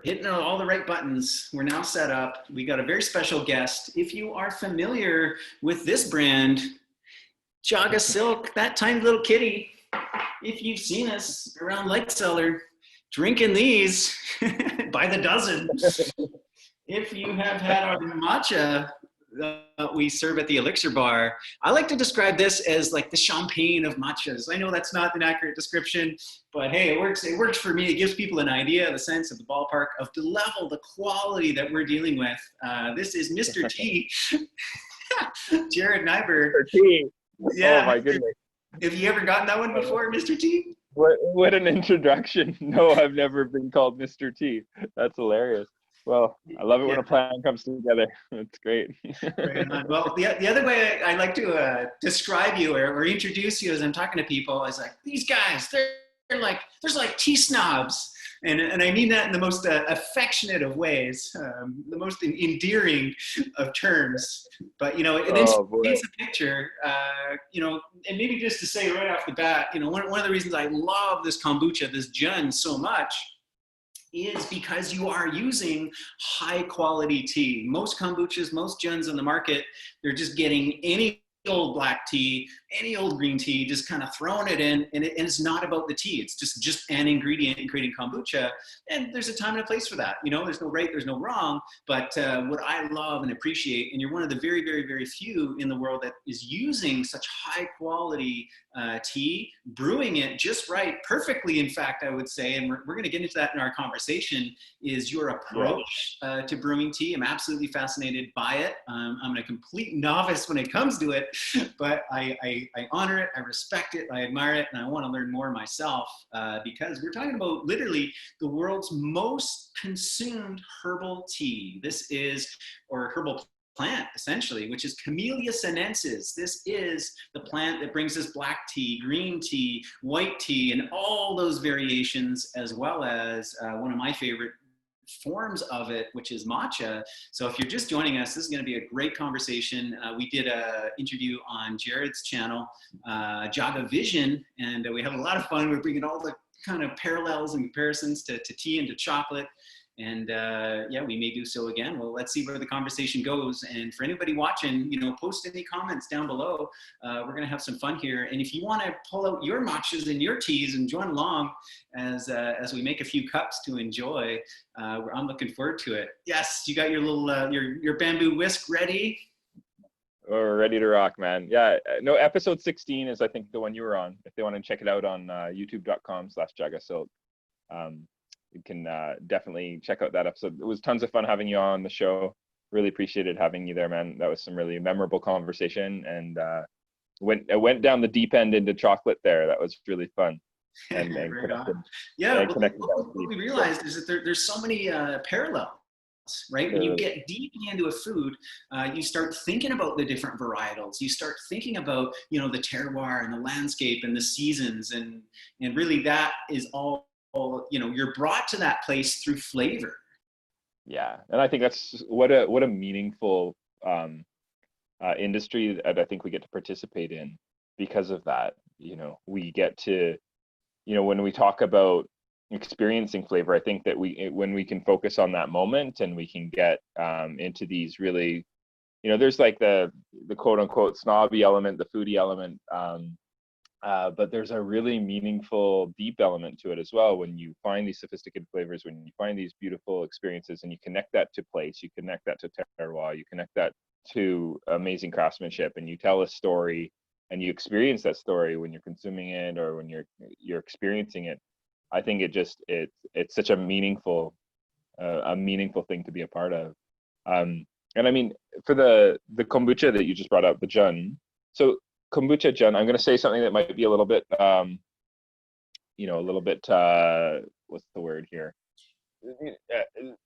hitting all the right buttons. We're now set up. We got a very special guest. If you are familiar with this brand, JagaSilk, that tiny little kitty, if you've seen us around Light Cellar drinking these by the dozen, if you have had our matcha we serve at the Elixir Bar, I like to describe this as like the champagne of matchas. I know that's not an accurate description, but hey, it works. It works for me. It gives people an idea, the sense of the ballpark of the level, the quality that we're dealing with. This is Mr. T, Jared Nyberg. Mr. T. Yeah. Oh my goodness. Have you ever gotten that one before, Mr. T? What an introduction. No, I've never been called Mr. T. That's hilarious. Well, I love it when a plan comes together. It's great. Right on. Well, the other way I like to describe you or introduce you as I'm talking to people is like, these guys, they're like, there's like tea snobs. And I mean that in the most affectionate of ways, the most endearing of terms. But, you know, it paints a picture, you know, and maybe just to say right off the bat, you know, one of the reasons I love this kombucha, this Jun so much is because you are using high quality tea. Most kombuchas, most Juns on the market, they're just getting any old black tea, any old green tea, just kind of throwing it in, and it's not about the tea. It's just an ingredient in creating kombucha, and there's a time and a place for that. You know, there's no right, there's no wrong, but what I love and appreciate, and you're one of the very, very, very few in the world that is using such high quality tea, brewing it just right, perfectly, in fact, I would say, and we're going to get into that in our conversation, is your approach to brewing tea. I'm absolutely fascinated by it. I'm a complete novice when it comes to it, but I honor it, I respect it, I admire it, and I want to learn more myself because we're talking about literally the world's most consumed herbal tea. This is, or herbal plant essentially, which is Camilla senensis. This is the plant that brings us black tea, green tea, white tea, and all those variations, as well as one of my favorite forms of it, which is matcha. So if you're just joining us, this is going to be a great conversation. We did an interview on Jared's channel, Jaga Vision, and we have a lot of fun. We're bringing all the kind of parallels and comparisons to tea and to chocolate. And yeah, we may do so again. Well, let's see where the conversation goes. And for anybody watching, you know, post any comments down below. We're going to have some fun here. And if you want to pull out your matchas and your teas and join along as we make a few cups to enjoy, I'm looking forward to it. Yes, you got your little your bamboo whisk ready. We're ready to rock, man. Yeah, no, episode 16 is, I think, the one you were on. If they want to check it out on youtube.com/JagaSilk. You can definitely check out that episode. It was tons of fun having you on the show. Really appreciated having you there, man. That was some really memorable conversation, and it went down the deep end into chocolate there. That was really fun. And connected. Yeah, what we realized is that there's so many parallels, right? When you get deeply into a food, you start thinking about the different varietals. You start thinking about, you know, the terroir and the landscape and the seasons, and really that is all, you know, you're brought to that place through flavor. Yeah, and I think that's what a meaningful industry that I think we get to participate in because of that. You know, we get to, you know, when we talk about experiencing flavor, I think that when we can focus on that moment and we can get into these really, you know, there's like the quote unquote snobby element, the foodie element. But there's a really meaningful, deep element to it as well. When you find these sophisticated flavors, when you find these beautiful experiences, and you connect that to place, you connect that to terroir, you connect that to amazing craftsmanship, and you tell a story, and you experience that story when you're consuming it or when you're experiencing it. I think it's such a meaningful thing to be a part of. And I mean, for the kombucha that you just brought up, the Jun. So Kombucha Jun, I'm going to say something that might be a little bit, you know, a little bit, what's the word here?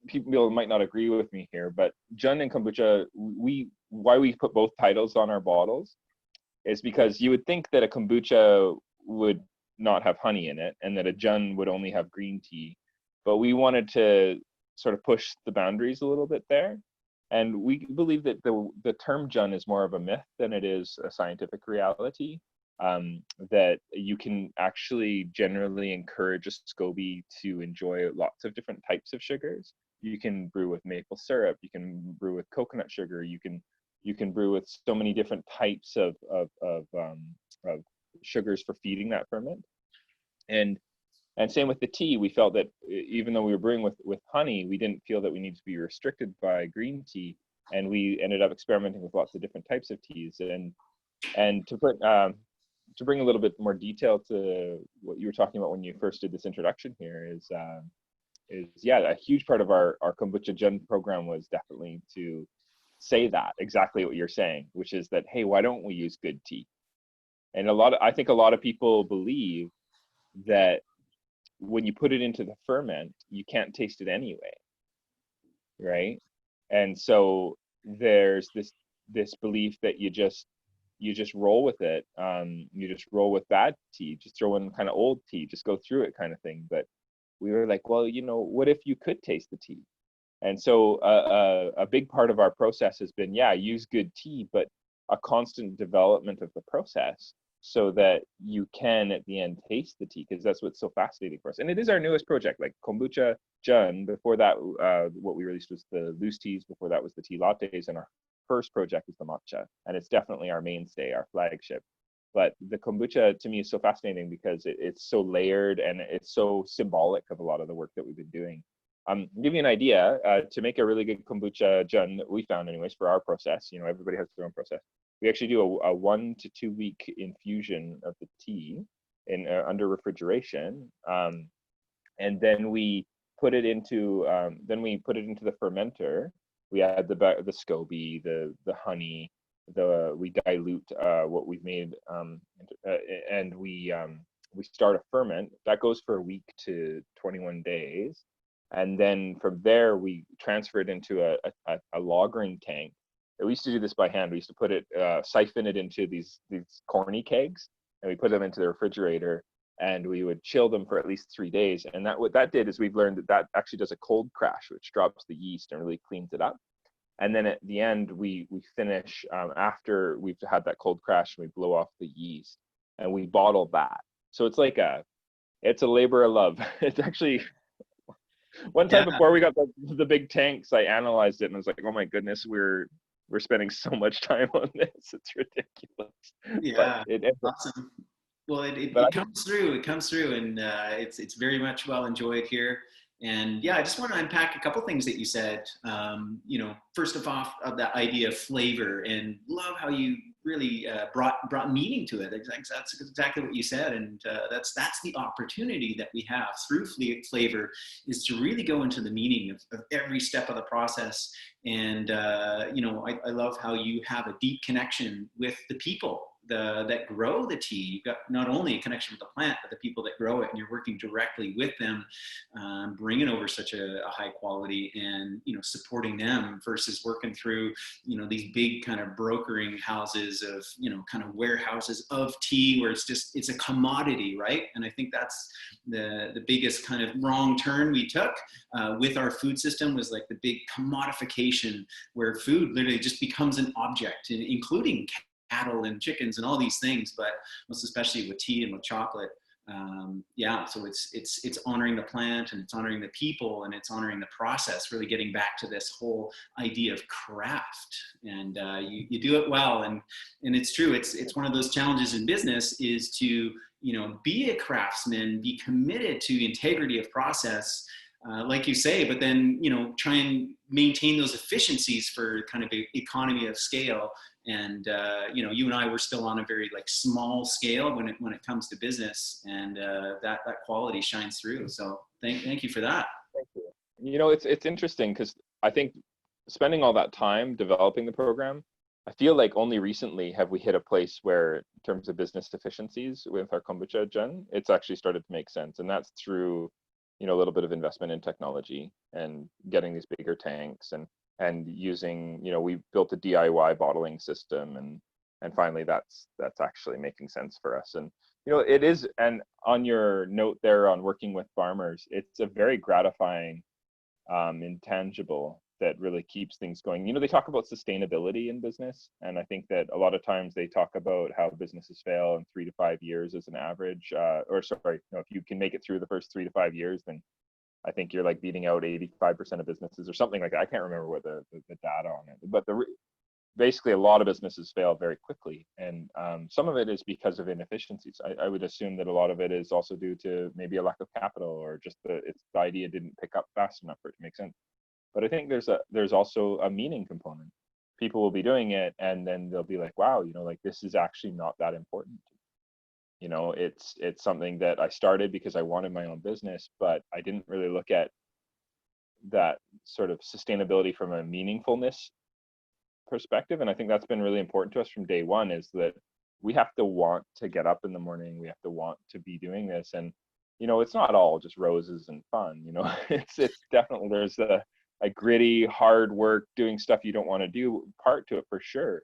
People might not agree with me here, but Jun and Kombucha, why we put both titles on our bottles is because you would think that a kombucha would not have honey in it and that a Jun would only have green tea, but we wanted to sort of push the boundaries a little bit there. And we believe that the term Jun is more of a myth than it is a scientific reality. that you can actually generally encourage a SCOBY to enjoy lots of different types of sugars. You can brew with maple syrup, you can brew with coconut sugar, you can brew with so many different types of sugars for feeding that ferment. And same with the tea, we felt that even though we were brewing with honey, we didn't feel that we needed to be restricted by green tea, and we ended up experimenting with lots of different types of teas. And to bring a little bit more detail to what you were talking about when you first did this introduction here is yeah, a huge part of our Kombucha Jun program was definitely to say that exactly what you're saying, which is that, hey, why don't we use good tea? And I think a lot of people believe that when you put it into the ferment, you can't taste it anyway, right? And so there's this belief that you just roll with it. You just roll with bad tea, just throw in kind of old tea, just go through it kind of thing. But we were like, well, what if you could taste the tea? And so a big part of our process has been, yeah, use good tea, but a constant development of the process so that you can at the end taste the tea, because that's what's so fascinating for us. And it is our newest project, like Kombucha Jun. Before that, what we released was the loose teas. Before that was the tea lattes, and our first project is the matcha, and it's definitely our mainstay, our flagship. But the kombucha to me is so fascinating because it's so layered and it's so symbolic of a lot of the work that we've been doing. I'll give you an idea, to make a really good kombucha Jun that we found anyways for our process, everybody has their own process. We actually do a 1 to 2 week infusion of the tea in under refrigeration. And then we put it into the fermenter. We add the SCOBY, the honey, we dilute what we've made, and we start a ferment that goes for a week to 21 days, and then from there we transfer it into a lagering tank. We used to do this by hand. We used to put it, siphon it into these corny kegs, and we put them into the refrigerator, and we would chill them for at least 3 days. And what that did is we've learned that actually does a cold crash, which drops the yeast and really cleans it up. And then at the end, we finish, after we've had that cold crash, we blow off the yeast and we bottle that. So it's like it's a labor of love. It's actually, one time before we got the big tanks, I analyzed it and I was like, oh my goodness, we're spending so much time on this. It's ridiculous. Yeah, but awesome. Well, it comes through. It comes through, and it's very much well enjoyed here. And yeah, I just want to unpack a couple things that you said. First of all, of that idea of flavor, and love how you really brought meaning to it. That's exactly what you said, and that's the opportunity that we have through flavor, is to really go into the meaning of every step of the process. And I love how you have a deep connection with the people that grow the tea. You've got not only a connection with the plant, but the people that grow it, and you're working directly with them, bringing over such a high quality, and supporting them versus working through these big kind of brokering houses of kind of warehouses of tea, where it's a commodity, right? And I think that's the biggest kind of wrong turn we took with our food system, was like the big commodification, where food literally just becomes an object, including cattle and chickens and all these things, but most especially with tea and with chocolate. So it's honoring the plant, and it's honoring the people, and it's honoring the process, really getting back to this whole idea of craft. And you do it well, and it's true. It's one of those challenges in business, is to be a craftsman, be committed to the integrity of process, like you say, but then try and maintain those efficiencies for kind of economy of scale. And you and I were still on a very small scale when it comes to business, and that quality shines through. So thank you for that. Thank you. It's interesting, because I think spending all that time developing the program, I feel like only recently have we hit a place where, in terms of business efficiencies with our Kombucha Jun, it's actually started to make sense, and that's through a little bit of investment in technology and getting these bigger tanks, and using, we built a DIY bottling system, and finally that's actually making sense for us. And it is, and on your note there on working with farmers, it's a very gratifying, intangible that really keeps things going. You know, they talk about sustainability in business, and I think that a lot of times they talk about how businesses fail in 3 to 5 years as an average, or sorry, no, if you can make it through the first 3 to 5 years, then I think you're like beating out 85% of businesses or something like that. I can't remember what the data on it, but basically a lot of businesses fail very quickly, and some of it is because of inefficiencies. I would assume that a lot of it is also due to maybe a lack of capital, or just the idea didn't pick up fast enough for it to make sense. But I think there's also a meaning component. People will be doing it, and then they'll be like, wow, you know, like this is actually not that important. You know, it's something that I started because I wanted my own business, but I didn't really look at that sort of sustainability from a meaningfulness perspective. And I think that's been really important to us from day one, is that we have to want to get up in the morning. We have to want to be doing this. And, you know, it's not all just roses and fun, you know, it's definitely, there's a gritty, hard work, doing stuff you don't want to do part to it for sure.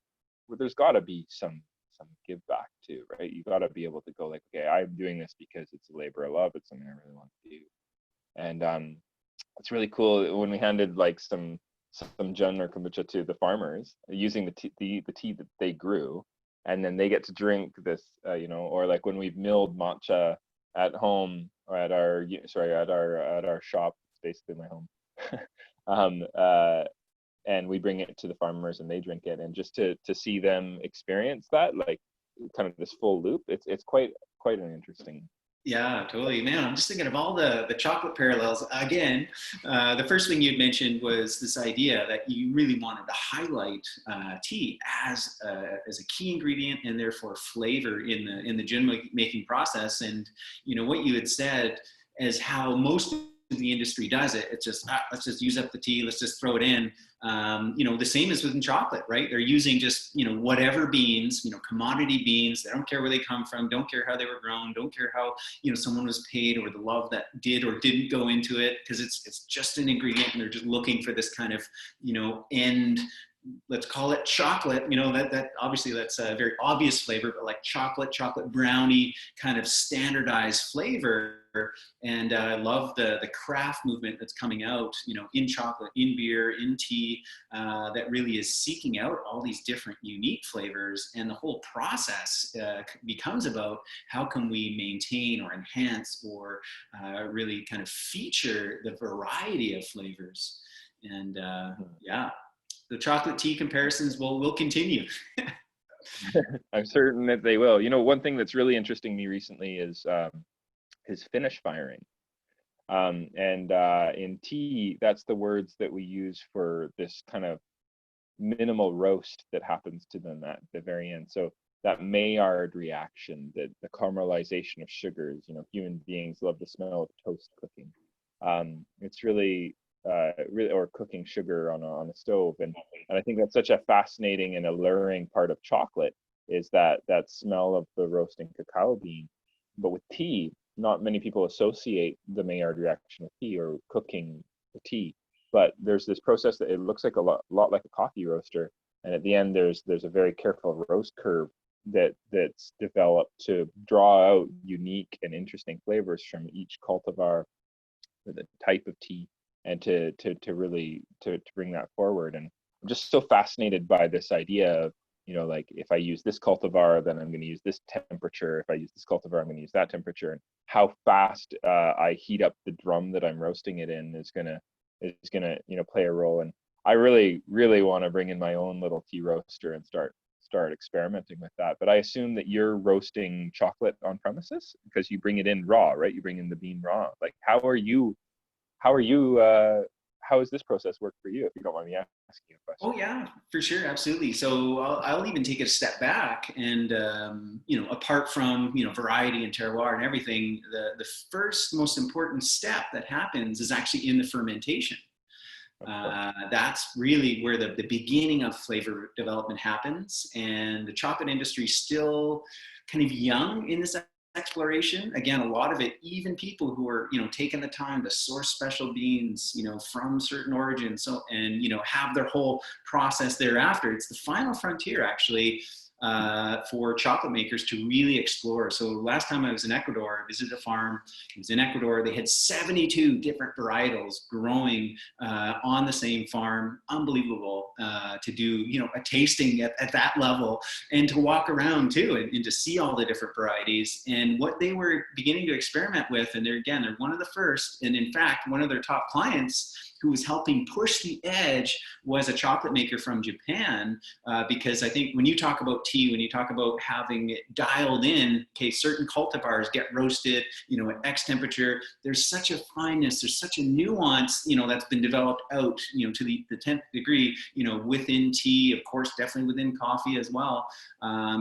But there's got to be some give back too, right? You got to be able to go like, okay, I'm doing this because it's a labor of love. It's something I really want to do. And it's really cool when we handed like some Jun or kombucha to the farmers using the tea that they grew, and then they get to drink this, you know, or like when we've milled matcha at home or at our shop, it's basically my home. And we bring it to the farmers and they drink it, and just to see them experience that, like kind of this full loop, it's quite an interesting. Yeah, totally, man. I'm just thinking of all the chocolate parallels. Again, the first thing you'd mentioned was this idea that you really wanted to highlight tea as a key ingredient and therefore flavor in the gin making process. And you know what you had said is how most of the industry does it. It's just let's just use up the tea, let's just throw it in. You know, the same as within chocolate, right? They're using just, you know, whatever beans, you know, commodity beans. They don't care where they come from, don't care how they were grown, don't care how, you know, someone was paid or the love that did or didn't go into it, because it's just an ingredient, and they're just looking for this kind of, you know, end, let's call it chocolate, you know, that obviously that's a very obvious flavor, but like chocolate brownie kind of standardized flavor. And I love the craft movement that's coming out, you know, in chocolate, in beer, in tea, that really is seeking out all these different unique flavors. And the whole process becomes about how can we maintain or enhance or really kind of feature the variety of flavors. And yeah, the chocolate tea comparisons will continue. I'm certain that they will. You know, one thing that's really interesting me recently is finish firing. And in tea, that's the words that we use for this kind of minimal roast that happens to them at the very end. So that Maillard reaction, the caramelization of sugars, you know, human beings love the smell of toast cooking. It's really or cooking sugar on a stove. And I think that's such a fascinating and alluring part of chocolate, is that smell of the roasting cacao bean. But with tea, not many people associate the Maillard reaction with tea or cooking the tea, but there's this process that it looks like a lot like a coffee roaster, and at the end there's a very careful roast curve that's developed to draw out unique and interesting flavors from each cultivar, the type of tea, and to really bring that forward. And I'm just so fascinated by this idea of, you know, like if I use this cultivar, then I'm going to use this temperature. If I use this cultivar, I'm going to use that temperature. And how fast I heat up the drum that I'm roasting it in is gonna you know, play a role. And I really want to bring in my own little tea roaster and start experimenting with that. But I assume that you're roasting chocolate on premises because you bring it in raw, right? You bring in the bean raw. Like how has this process worked for you, if you don't mind me asking a question? Oh yeah, for sure, absolutely. So I'll even take it a step back, and you know, apart from, you know, variety and terroir and everything, the first most important step that happens is actually in the fermentation. That's really where the beginning of flavor development happens, and the chocolate industry is still kind of young in this exploration. Again, a lot of it, even people who are, you know, taking the time to source special beans, you know, from certain origins, so, and, you know, have their whole process thereafter. It's the final frontier, actually, for chocolate makers to really explore. So last time I was in Ecuador, I visited a farm. It was in Ecuador. They had 72 different varietals growing on the same farm. Unbelievable to do, you know, a tasting at that level, and to walk around too, and to see all the different varieties and what they were beginning to experiment with. And they're one of the first, and in fact, one of their top clients who was helping push the edge was a chocolate maker from Japan, because I think when you talk about tea, when you talk about having it dialed in, okay, certain cultivars get roasted, you know, at X temperature, there's such a fineness, there's such a nuance, you know, that's been developed out, you know, to the 10th degree, you know, within tea, of course, definitely within coffee as well.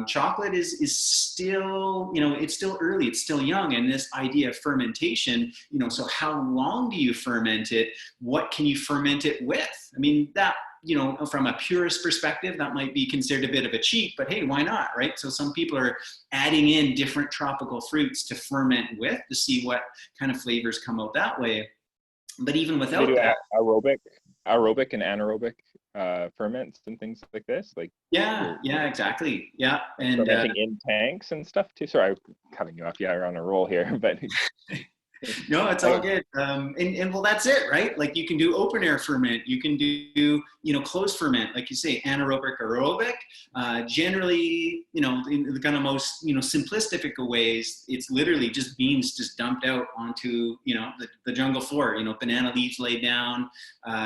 Chocolate is still, you know, it's still early, it's still young, and this idea of fermentation, you know, so how long do you ferment it? What can you ferment it with? I mean, that, you know, from a purist perspective, that might be considered a bit of a cheat, but hey, why not, right? So some people are adding in different tropical fruits to ferment with to see what kind of flavors come out that way. But even without that, aerobic and anaerobic ferments and things like this, like yeah, exactly, yeah, and fermenting in tanks and stuff too. Sorry, I'm cutting you off. Yeah, we're on a roll here, but no, it's all good. And well, that's it, right? Like you can do open air ferment, you can do, you know, closed ferment, like you say, anaerobic, aerobic. Generally, you know, in the kind of most, you know, simplistic of ways, it's literally just beans just dumped out onto, you know, the jungle floor, you know, banana leaves laid down.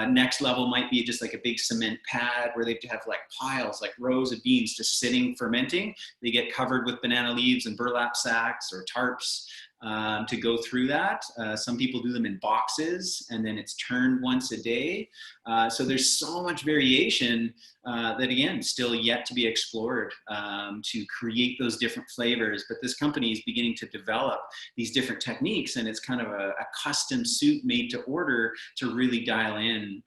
Next level might be just like a big cement pad where they have like piles, like rows of beans just sitting, fermenting. They get covered with banana leaves and burlap sacks or tarps. To go through that. Some people do them in boxes, and then it's turned once a day. So there's so much variation that, again, still yet to be explored to create those different flavors. But this company is beginning to develop these different techniques, and it's kind of a custom suit made to order to really dial in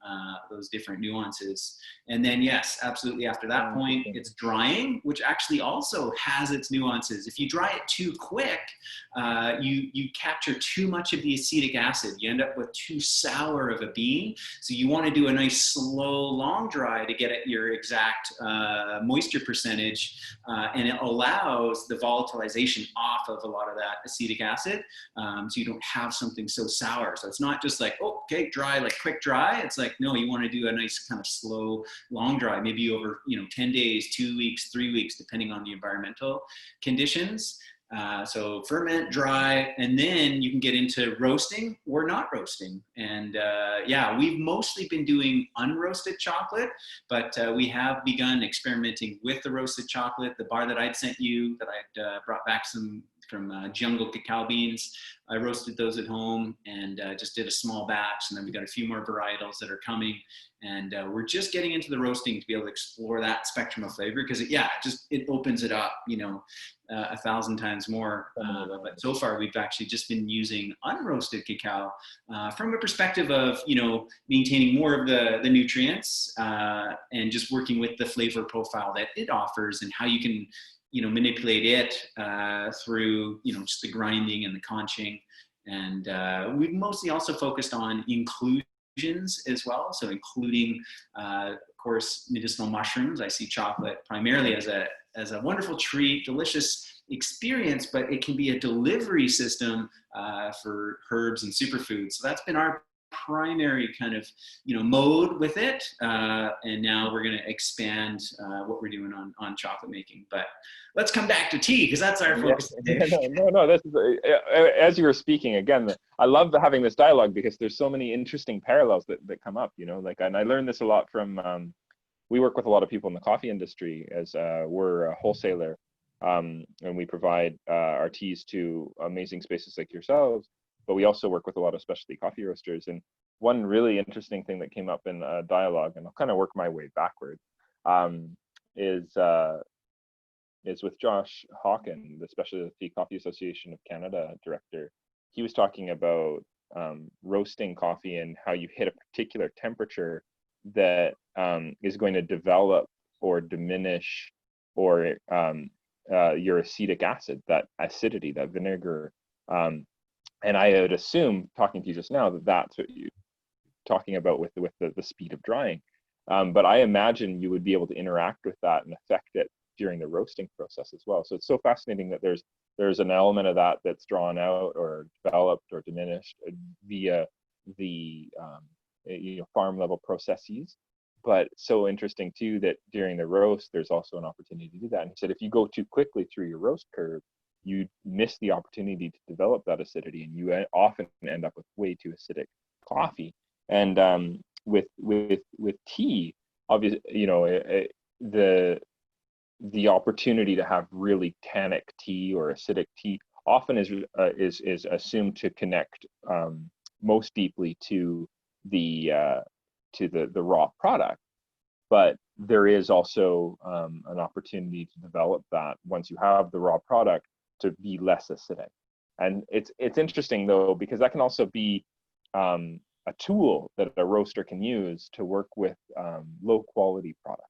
those different nuances. And then, yes, absolutely, after that point, it's drying, which actually also has its nuances. If you dry it too quick, you capture too much of the acetic acid. You end up with too sour of a bean. So you want to do a nice slow long dry to get at your exact moisture percentage, and it allows the volatilization off of a lot of that acetic acid, so you don't have something so sour. So it's not just like, oh, okay, dry, like quick dry. It's like, no, you want to do a nice kind of slow long dry, maybe over, you know, 10 days, 2 weeks, 3 weeks, depending on the environmental conditions. So ferment, dry, and then you can get into roasting or not roasting. And yeah, we've mostly been doing unroasted chocolate, but we have begun experimenting with the roasted chocolate. The bar that I'd sent you, that I'd brought back some from jungle cacao beans, I roasted those at home and just did a small batch. And then we got a few more varietals that are coming. And we're just getting into the roasting to be able to explore that spectrum of flavor, because it opens it up, you know, 1,000 times more. But so far, we've actually just been using unroasted cacao from a perspective of, you know, maintaining more of the nutrients and just working with the flavor profile that it offers and how you can, you know, manipulate it through, you know, just the grinding and the conching. And we've mostly also focused on inclusions as well. So including, of course, medicinal mushrooms. I see chocolate primarily as a wonderful treat, delicious experience, but it can be a delivery system for herbs and superfoods. So that's been our primary kind of, you know, mode with it. And now we're going to expand what we're doing on chocolate making. But let's come back to tea, because that's our focus. Yeah. No, this is, as you were speaking, again, I love having this dialogue because there's so many interesting parallels that come up, you know, like, and I learned this a lot from, we work with a lot of people in the coffee industry, as we're a wholesaler, and we provide our teas to amazing spaces like yourselves, but we also work with a lot of specialty coffee roasters. And one really interesting thing that came up in a dialogue, and I'll kind of work my way backward, is with Josh Hawken, the Specialty Coffee Association of Canada director. He was talking about roasting coffee and how you hit a particular temperature that is going to develop or diminish or your acetic acid, that acidity, that vinegar. And I would assume, talking to you just now, that that's what you're talking about with the speed of drying. But I imagine you would be able to interact with that and affect it during the roasting process as well. So it's so fascinating that there's an element of that that's drawn out or developed or diminished via the farm level processes. But so interesting too that during the roast there's also an opportunity to do that. And he said if you go too quickly through your roast curve, you miss the opportunity to develop that acidity, and you often end up with way too acidic coffee. And with tea, obviously, the opportunity to have really tannic tea or acidic tea often is assumed to connect most deeply to the raw product. But there is also an opportunity to develop that once you have the raw product to be less acidic. And it's interesting though, because that can also be a tool that a roaster can use to work with low quality product.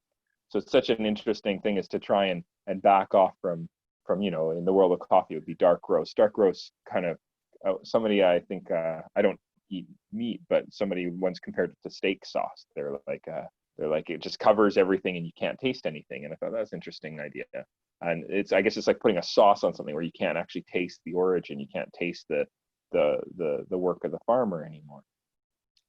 So it's such an interesting thing is to try and back off from in the world of coffee, it would be dark roast. Dark roast kind of, somebody, I think, I don't eat meat, but somebody once compared it to steak sauce. They're like it just covers everything and you can't taste anything. And I thought that was an interesting idea. And I guess it's like putting a sauce on something where you can't actually taste the origin. You can't taste the work of the farmer anymore.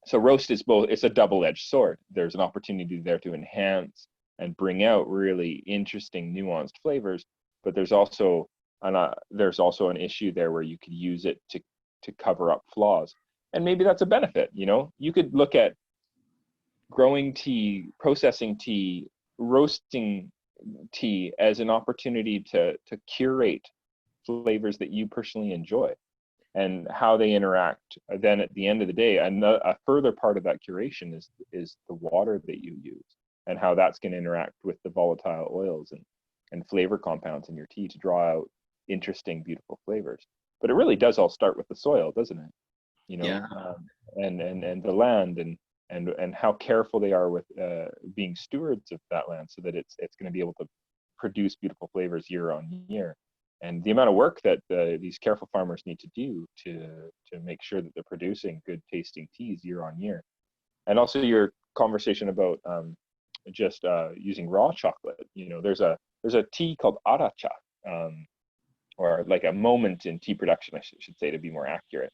So roast is both, it's a double-edged sword. There's an opportunity there to enhance and bring out really interesting, nuanced flavors, but there's also an issue there where you could use it to cover up flaws. And maybe that's a benefit, You could look at growing tea, processing tea, roasting tea as an opportunity to curate flavors that you personally enjoy and how they interact. Then at the end of the day, a further part of that curation is the water that you use and how that's going to interact with the volatile oils and flavor compounds in your tea to draw out interesting, beautiful flavors. But it really does all start with the soil, doesn't it? Yeah. And the land and how careful they are with being stewards of that land so that it's going to be able to produce beautiful flavors year on year. And the amount of work that these careful farmers need to do to make sure that they're producing good tasting teas year on year. And also your conversation about just using raw chocolate. There's a tea called aracha, or like a moment in tea production, I should say, to be more accurate,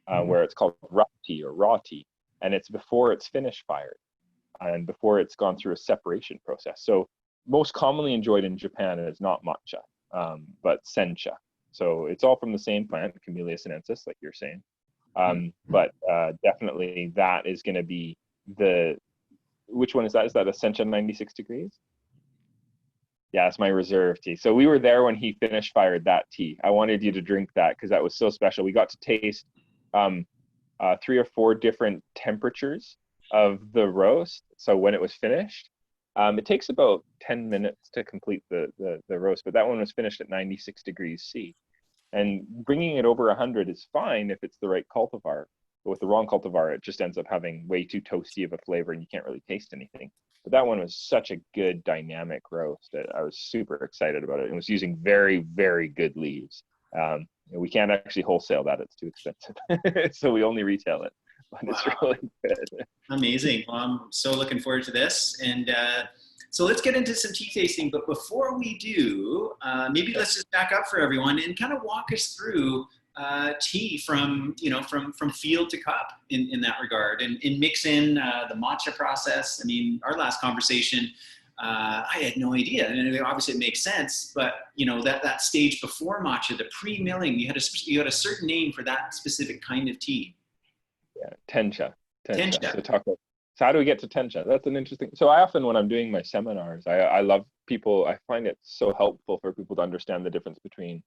where it's called raw tea, and it's before it's finish fired and before it's gone through a separation process. So most commonly enjoyed in Japan is not matcha, but sencha. So it's all from the same plant, Camellia sinensis, like you're saying. But definitely that is going to be which one is that? Is that a sencha 96 degrees? Yeah, it's my reserve tea. So we were there when he finish fired that tea. I wanted you to drink that because that was so special. We got to taste 3 or 4 different temperatures of the roast. So when it was finished, it takes about 10 minutes to complete the roast, but that one was finished at 96 degrees C. And bringing it over 100 is fine if it's the right cultivar, but with the wrong cultivar, it just ends up having way too toasty of a flavor and you can't really taste anything. But that one was such a good dynamic roast that I was super excited about it. It was using very, very good leaves. We can't actually wholesale that, it's too expensive. So we only retail it, but it's really good. Amazing. Well, I'm so looking forward to this. And so let's get into some tea tasting. But before we do, maybe let's just back up for everyone and kind of walk us through tea from field to cup in that regard, and mix in the matcha process. I mean, our last conversation, I had no idea, and obviously it makes sense. But that stage before matcha, the pre-milling, you had a certain name for that specific kind of tea. Yeah, tencha. So how do we get to tencha? That's an interesting. So I often, when I'm doing my seminars, I love people. I find it so helpful for people to understand the difference between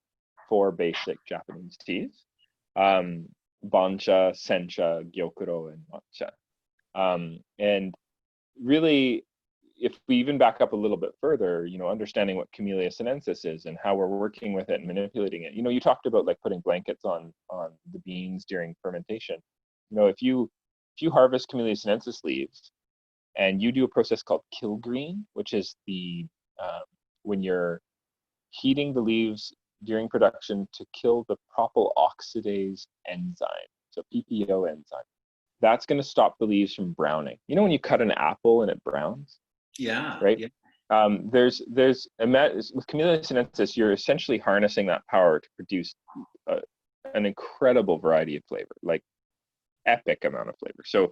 4 basic Japanese teas: bancha, sencha, gyokuro, and matcha. And really, if we even back up a little bit further, understanding what Camellia sinensis is and how we're working with it and manipulating it. You talked about like putting blankets on the beans during fermentation. If you harvest Camellia sinensis leaves and you do a process called kill green, which is when you're heating the leaves during production to kill the propyl oxidase enzyme, so PPO enzyme, that's going to stop the leaves from browning. When you cut an apple and it browns? Yeah. Right? Yeah. With Camellia sinensis, you're essentially harnessing that power to produce an incredible variety of flavor, like epic amount of flavor. So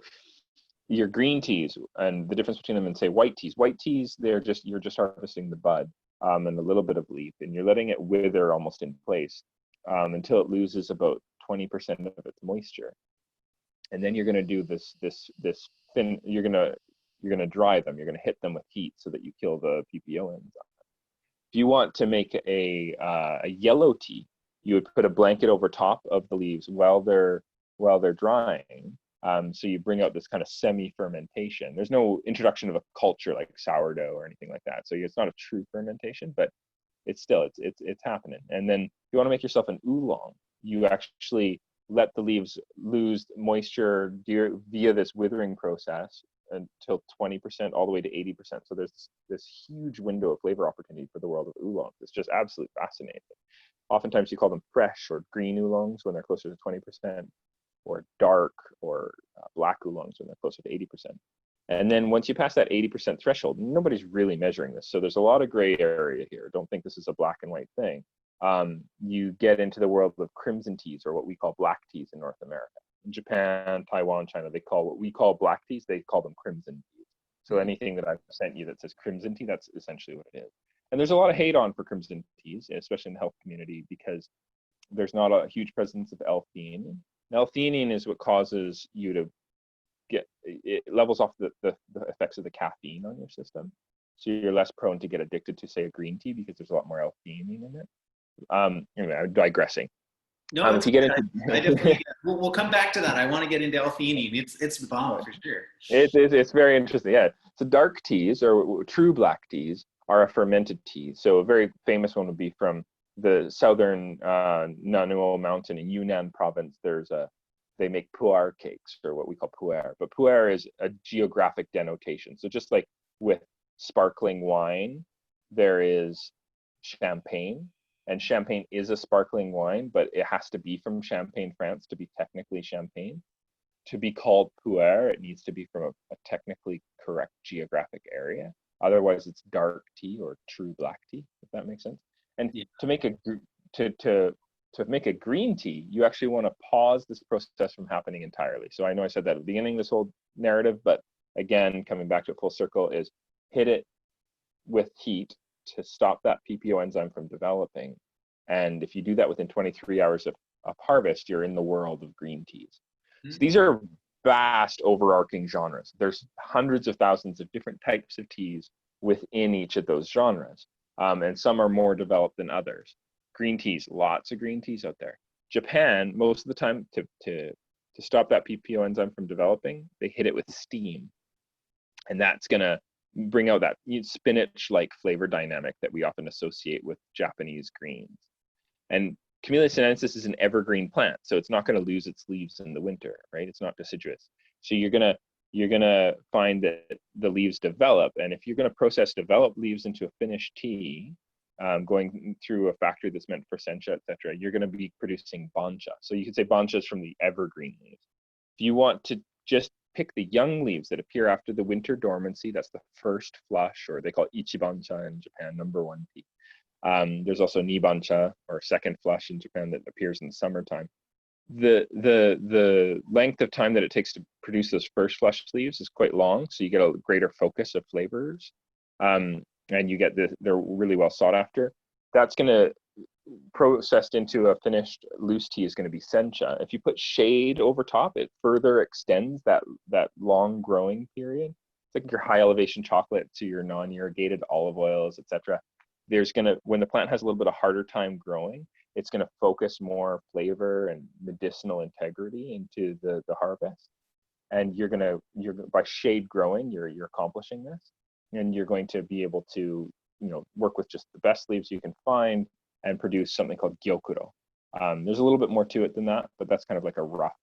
your green teas, and the difference between them and say white teas. White teas, you're just harvesting the bud and a little bit of leaf, and you're letting it wither almost in place until it loses about 20% of its moisture. And then you're going to do this thin. You're going to dry them. You're going to hit them with heat so that you kill the PPO enzyme. If you want to make a yellow tea, you would put a blanket over top of the leaves while they're drying. So you bring out this kind of semi-fermentation. There's no introduction of a culture like sourdough or anything like that. So it's not a true fermentation, but it's happening. And then if you want to make yourself an oolong, you actually let the leaves lose moisture via this withering process until 20%, all the way to 80%. So there's this huge window of flavor opportunity for the world of oolongs. It's just absolutely fascinating. Oftentimes you call them fresh or green oolongs when they're closer to 20%, or dark or black oolongs when they're closer to 80%. And then once you pass that 80% threshold, nobody's really measuring this. So there's a lot of gray area here. Don't think this is a black and white thing. You get into the world of crimson teas, or what we call black teas in North America. In Japan, Taiwan, China, they call what we call black teas, they call them crimson teas. So anything that I've sent you that says crimson tea, that's essentially what it is. And there's a lot of hate on for crimson teas, especially in the health community, because there's not a huge presence of L-theanine. L-theanine is what causes you to it levels off the effects of the caffeine on your system. So you're less prone to get addicted to, say, a green tea because there's a lot more L-theanine in it. Anyway, I'm digressing. No, if you get into, I definitely, we'll come back to that. I want to get into L-theanine. It's the bomb for sure. It's very interesting. Yeah. So dark teas, or true black teas, are a fermented tea. So a very famous one would be from the southern Nanuo Mountain in Yunnan province. They make pu'er cakes, or what we call pu'er. But pu'er is a geographic denotation. So just like with sparkling wine, there is champagne. And champagne is a sparkling wine, but it has to be from Champagne, France to be technically champagne. To be called pu'er, it needs to be from a technically correct geographic area. Otherwise, it's dark tea or true black tea, if that makes sense. And to make a green tea, you actually want to pause this process from happening entirely. So I know I said that at the beginning of this whole narrative, but again, coming back to a full circle, is hit it with heat to stop that PPO enzyme from developing. And if you do that within 23 hours of harvest, you're in the world of green teas. So these are vast overarching genres. There's hundreds of thousands of different types of teas within each of those genres. And some are more developed than others. Green teas, lots of green teas out there. Japan, most of the time, to stop that PPO enzyme from developing, they hit it with steam. And that's gonna bring out that spinach-like flavor dynamic that we often associate with Japanese greens. And Camellia sinensis is an evergreen plant, so it's not going to lose its leaves in the winter, right? It's not deciduous. So you're gonna find that the leaves develop, and if you're going to process developed leaves into a finished tea, going through a factory that's meant for sencha, etc., you're going to be producing bancha. So you could say bancha is from the evergreen leaves. If you want to just pick the young leaves that appear after the winter dormancy, that's the first flush, or they call it ichibancha in Japan, #1 tea. There's also nibancha, or second flush in Japan, that appears in the summertime. The length of time that it takes to produce those first flush leaves is quite long, so you get a greater focus of flavors, and you get they're really well sought after. That's going to processed into a finished loose tea is going to be sencha. If you put shade over top, it further extends that long growing period. It's like your high elevation chocolate to your non-irrigated olive oils, etc. When the plant has a little bit of harder time growing, it's going to focus more flavor and medicinal integrity into the harvest. And you're by shade growing, you're accomplishing this, and you're going to be able to work with just the best leaves you can find and produce something called gyokuro. There's a little bit more to it than that, but that's kind of like a rough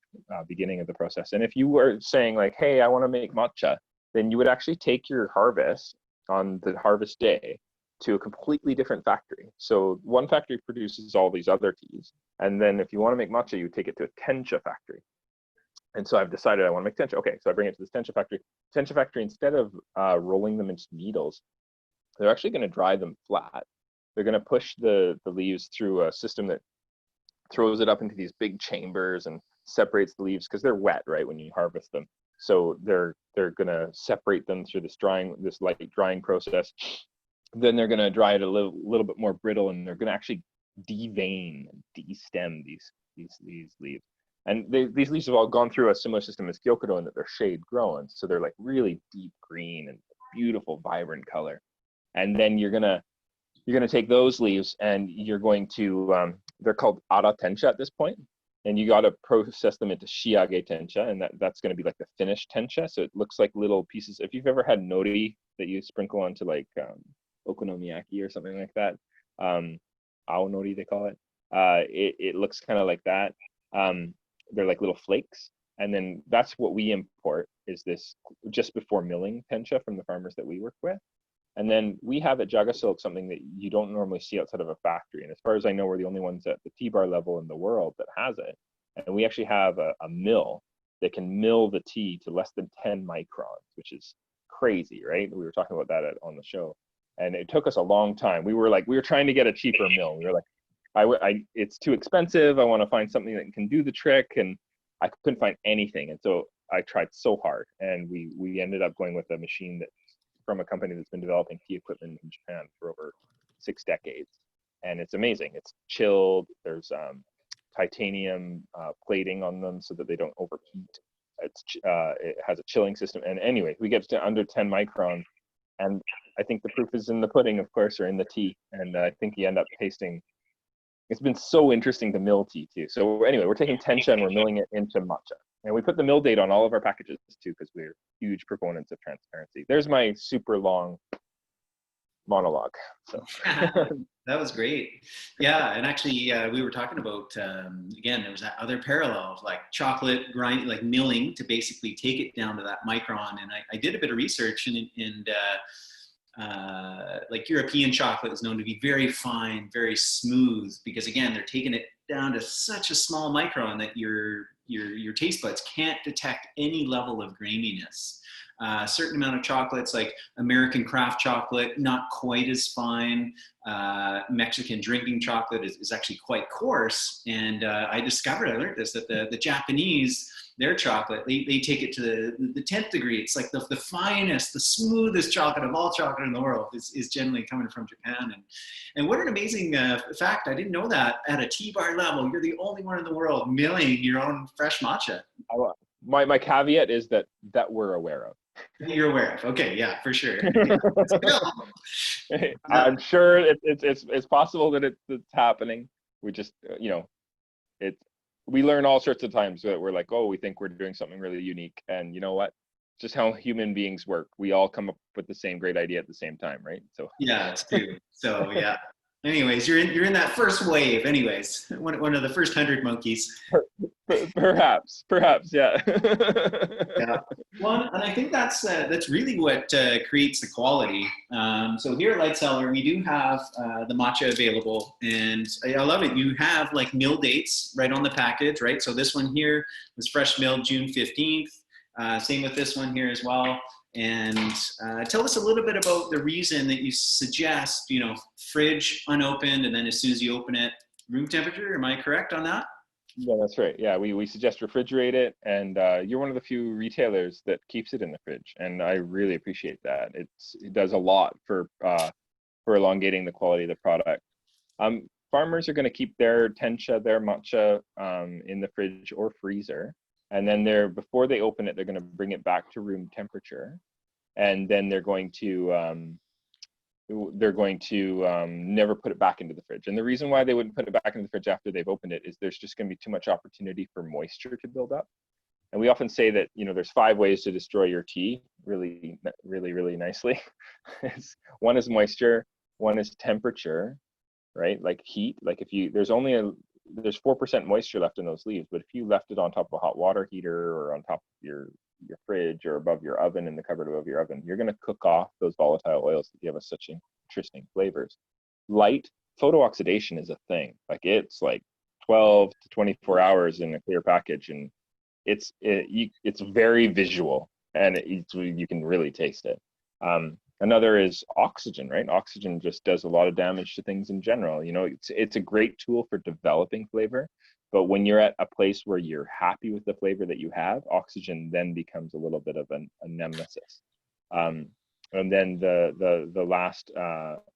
beginning of the process. And if you were saying like, hey, I want to make matcha, then you would actually take your harvest on the harvest day to a completely different factory. So one factory produces all these other teas. And then if you want to make matcha, you take it to a tencha factory. And so I've decided I want to make tencha. Okay, so I bring it to this tencha factory. Tencha factory, instead of rolling them into needles, they're actually going to dry them flat. They're going to push the leaves through a system that throws it up into these big chambers and separates the leaves because they're wet, right, when you harvest them. So they're going to separate them through this light drying process. Then they're going to dry it a little bit more brittle, and they're going to actually devein and de-stem these leaves. And these leaves have all gone through a similar system as Gyokudo in that they're shade grown, so they're like really deep green and beautiful, vibrant color. And then you're gonna take those leaves and you're going to they're called ara tencha at this point, and you got to process them into shiage tencha, and that's going to be like the finished tencha. So it looks like little pieces. If you've ever had nori that you sprinkle onto like okonomiyaki or something like that, aonori they call it. It looks kind of like that. They're like little flakes, and then that's what we import, is this just before milling tencha from the farmers that we work with. And then we have at JagaSilk something that you don't normally see outside of a factory. And as far as I know, we're the only ones at the tea bar level in the world that has it. And we actually have a mill that can mill the tea to less than 10 microns, which is crazy, right? We were talking about that on the show. And it took us a long time. We were trying to get a cheaper mill. We were like, it's too expensive. I want to find something that can do the trick. And I couldn't find anything. And so I tried so hard. And we ended up going with a machine that from a company that's been developing tea equipment in Japan for over 6 decades. And it's amazing. It's chilled. There's titanium plating on them so that they don't overheat. It has a chilling system. And anyway, we get to under 10 microns. And I think the proof is in the pudding, of course, or in the tea. And I think you end up tasting, it's been so interesting to mill tea too. So anyway, we're taking tencha and we're milling it into matcha. And we put the mill date on all of our packages too, because we're huge proponents of transparency. There's my super long monologue. So that was great. Yeah, and actually, we were talking about again, there was that other parallel of like chocolate grind, like milling to basically take it down to that micron. And I did a bit of research, and like European chocolate is known to be very fine, very smooth, because again, they're taking it down to such a small micron that your taste buds can't detect any level of graininess. A certain amount of chocolates, like American craft chocolate, not quite as fine. Mexican drinking chocolate is actually quite coarse. And I learned this, that the Japanese, their chocolate, they take it to the 10th degree. It's like the finest, the smoothest chocolate of all chocolate in the world is generally coming from Japan. And what an amazing fact. I didn't know that at a tea bar level, you're the only one in the world milling your own fresh matcha. My caveat is that we're aware of. You're aware of. Okay, yeah, for sure. I'm sure it's possible that it's happening. We just, we learn all sorts of times that we're like, oh, we think we're doing something really unique. And you know what? Just how human beings work. We all come up with the same great idea at the same time, right? So yeah, it's true. So yeah. Anyways, you're in that first wave. Anyways, one of the first 100 monkeys. Perhaps, yeah. Yeah. Well, and I think that's really what creates the quality. So here at Light Cellar, we do have the matcha available, and I love it. You have like mill dates right on the package, right? So this one here was fresh milled June 15th. Same with this one here as well. And tell us a little bit about the reason that you suggest, fridge unopened, and then as soon as you open it, room temperature. Am I correct on that? Yeah, that's right. Yeah, we suggest refrigerate it, and you're one of the few retailers that keeps it in the fridge, and I really appreciate that. It does a lot for elongating the quality of the product. Farmers are going to keep their tencha, their matcha in the fridge or freezer. And then before they open it, they're going to bring it back to room temperature, and then they're going to never put it back into the fridge. And the reason why they wouldn't put it back into the fridge after they've opened it is there's just going to be too much opportunity for moisture to build up. And we often say that there's 5 ways to destroy your tea really, really, really nicely. One is moisture, one is temperature, right? Like heat. Like there's 4% moisture left in those leaves, but if you left it on top of a hot water heater or on top of your fridge or above your oven, in the cupboard above your oven, you're going to cook off those volatile oils that give us such interesting flavors. Light photooxidation is a thing. Like it's like 12 to 24 hours in a clear package, and it's very visual, and you can really taste it. Another is oxygen, right? Oxygen just does a lot of damage to things in general. You know, it's a great tool for developing flavor, but when you're at a place where you're happy with the flavor that you have, oxygen then becomes a little bit of a nemesis. And then the last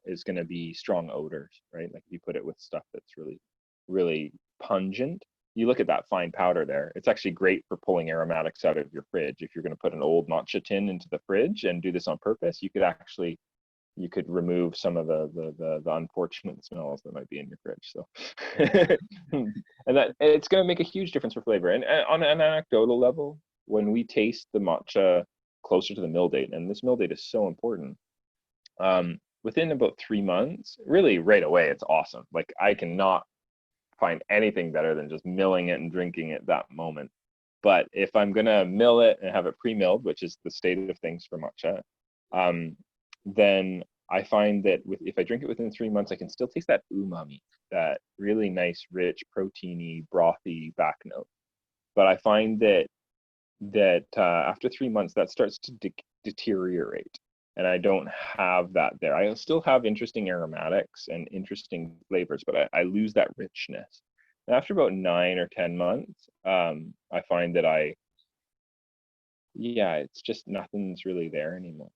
is going to be strong odors, right? Like if you put it with stuff that's really, really pungent. You look at that fine powder there. It's actually great for pulling aromatics out of your fridge. If you're going to put an old matcha tin into the fridge and do this on purpose, you could remove some of the unfortunate smells that might be in your fridge. So, and that it's going to make a huge difference for flavor. And on an anecdotal level, when we taste the matcha closer to the mill date, and this mill date is so important, within about 3 months, really right away, it's awesome. Like I cannot find anything better than just milling it and drinking it that moment. But if I'm gonna mill it and have it pre-milled, which is the state of things for matcha, then I find that if I drink it within 3 months, I can still taste that umami, that really nice, rich, proteiny, brothy back note. But I find that after 3 months, that starts to deteriorate, and I don't have that there. I still have interesting aromatics and interesting flavors, but I lose that richness. And after about 9 or 10 months, I find that it's just nothing's really there anymore.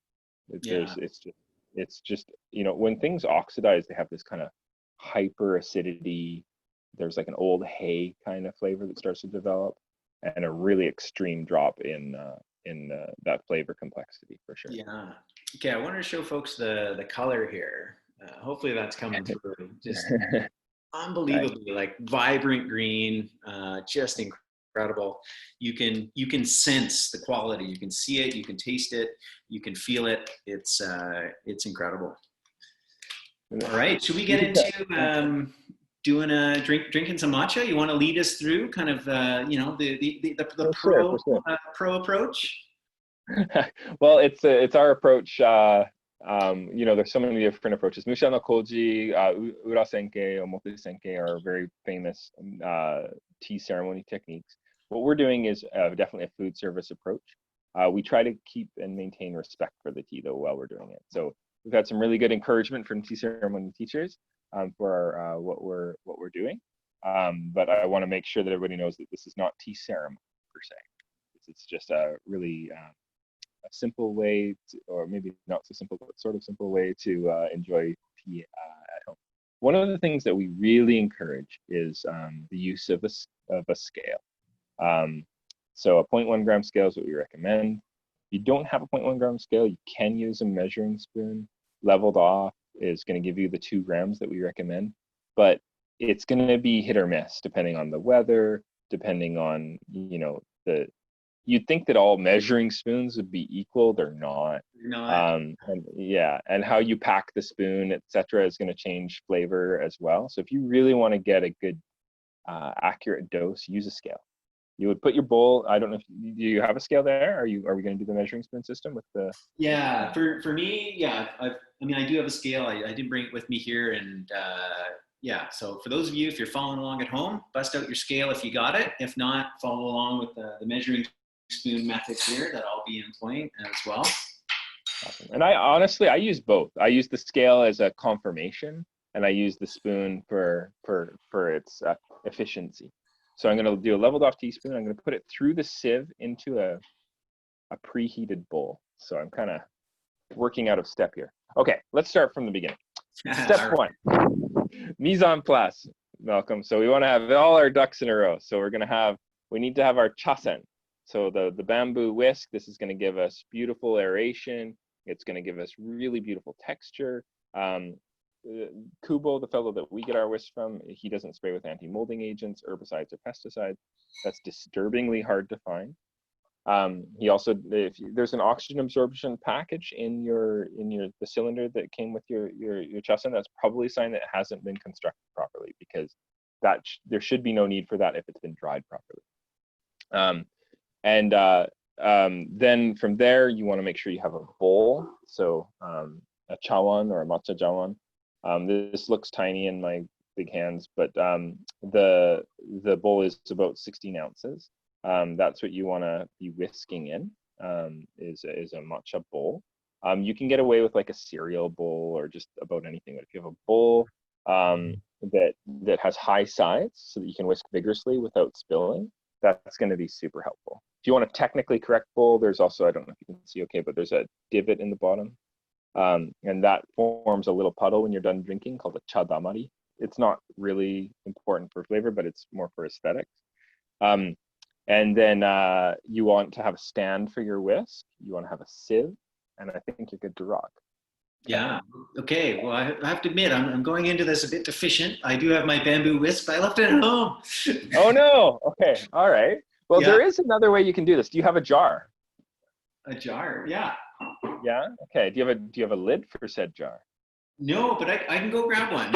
It's just, you know, when things oxidize, they have this kind of hyper acidity. There's like an old hay kind of flavor that starts to develop, and a really extreme drop in that flavor complexity for sure. Yeah. Okay, I want to show folks the color here. Hopefully that's coming through. Just unbelievably like vibrant green, just incredible. You can sense the quality. You can see it. You can taste it. You can feel it. It's incredible. All right, should we get into drinking some matcha? You want to lead us through kind of the pro approach? Well, it's our approach. You know, there's so many different approaches. Musha no koji, ura senke, omote senke are very famous tea ceremony techniques. What we're doing is definitely a food service approach. We try to keep and maintain respect for the tea though while we're doing it. So we've had some really good encouragement from tea ceremony teachers for what we're doing. But I want to make sure that everybody knows that this is not tea ceremony per se. It's just a really a simple way to, or maybe not so simple, but sort of simple way to enjoy tea at home. One of the things that we really encourage is the use of a scale. So a 0.1 gram scale is what we recommend. If you don't have a 0.1 gram scale, you can use a measuring spoon. Leveled off is going to give you the 2 grams that we recommend, but it's going to be hit or miss depending on the weather, depending on, you know, you'd think that all measuring spoons would be equal. They're not. And how you pack the spoon, etc., is going to change flavor as well. So if you really want to get a good accurate dose, use a scale. You would put your bowl. I don't know if do you have a scale there. Are we going to do the measuring spoon system with the? Yeah, for me, yeah. I do have a scale. I didn't bring it with me here, and yeah. So for those of you, if you're following along at home, bust out your scale if you got it. If not, follow along with the measuring spoon method here that I'll be employing as well. Awesome. And I use both. I use the scale as a confirmation, and I use the spoon for its efficiency. So I'm going to do a leveled off teaspoon. I'm going to put it through the sieve into a preheated bowl. So I'm kind of working out of step here. Okay, let's start from the beginning. Step one, mise en place, Malcolm. So we want to have all our ducks in a row. So we need to have our chasen. So the bamboo whisk, this is going to give us beautiful aeration. It's going to give us really beautiful texture. Kubo, the fellow that we get our whisk from, he doesn't spray with anti-molding agents, herbicides, or pesticides. That's disturbingly hard to find. He also, there's an oxygen absorption package in the cylinder that came with your chasen, that's probably a sign that it hasn't been constructed properly, because there should be no need for that if it's been dried properly. Then from there, you want to make sure you have a bowl. So a chawan or a matcha jawan. This looks tiny in my big hands, but the bowl is about 16 ounces. That's what you want to be whisking in, is a matcha bowl. You can get away with like a cereal bowl or just about anything. But if you have a bowl that has high sides so that you can whisk vigorously without spilling, that's going to be super helpful. If you want a technically correct bowl, there's also, I don't know if you can see okay, but there's a divot in the bottom. And that forms a little puddle when you're done drinking called a chadamari. It's not really important for flavor, but it's more for aesthetics. And then you want to have a stand for your whisk. You want to have a sieve, and I think you're good to rock. Yeah. Okay. Well, I have to admit, I'm going into this a bit deficient. I do have my bamboo whisk, but I left it at home. Oh no. Okay. All right. Well, Yeah. there is another way you can do this. Do you have a jar? A jar. Yeah. Yeah. Okay. Do you have a lid for said jar? No, but I can go grab one.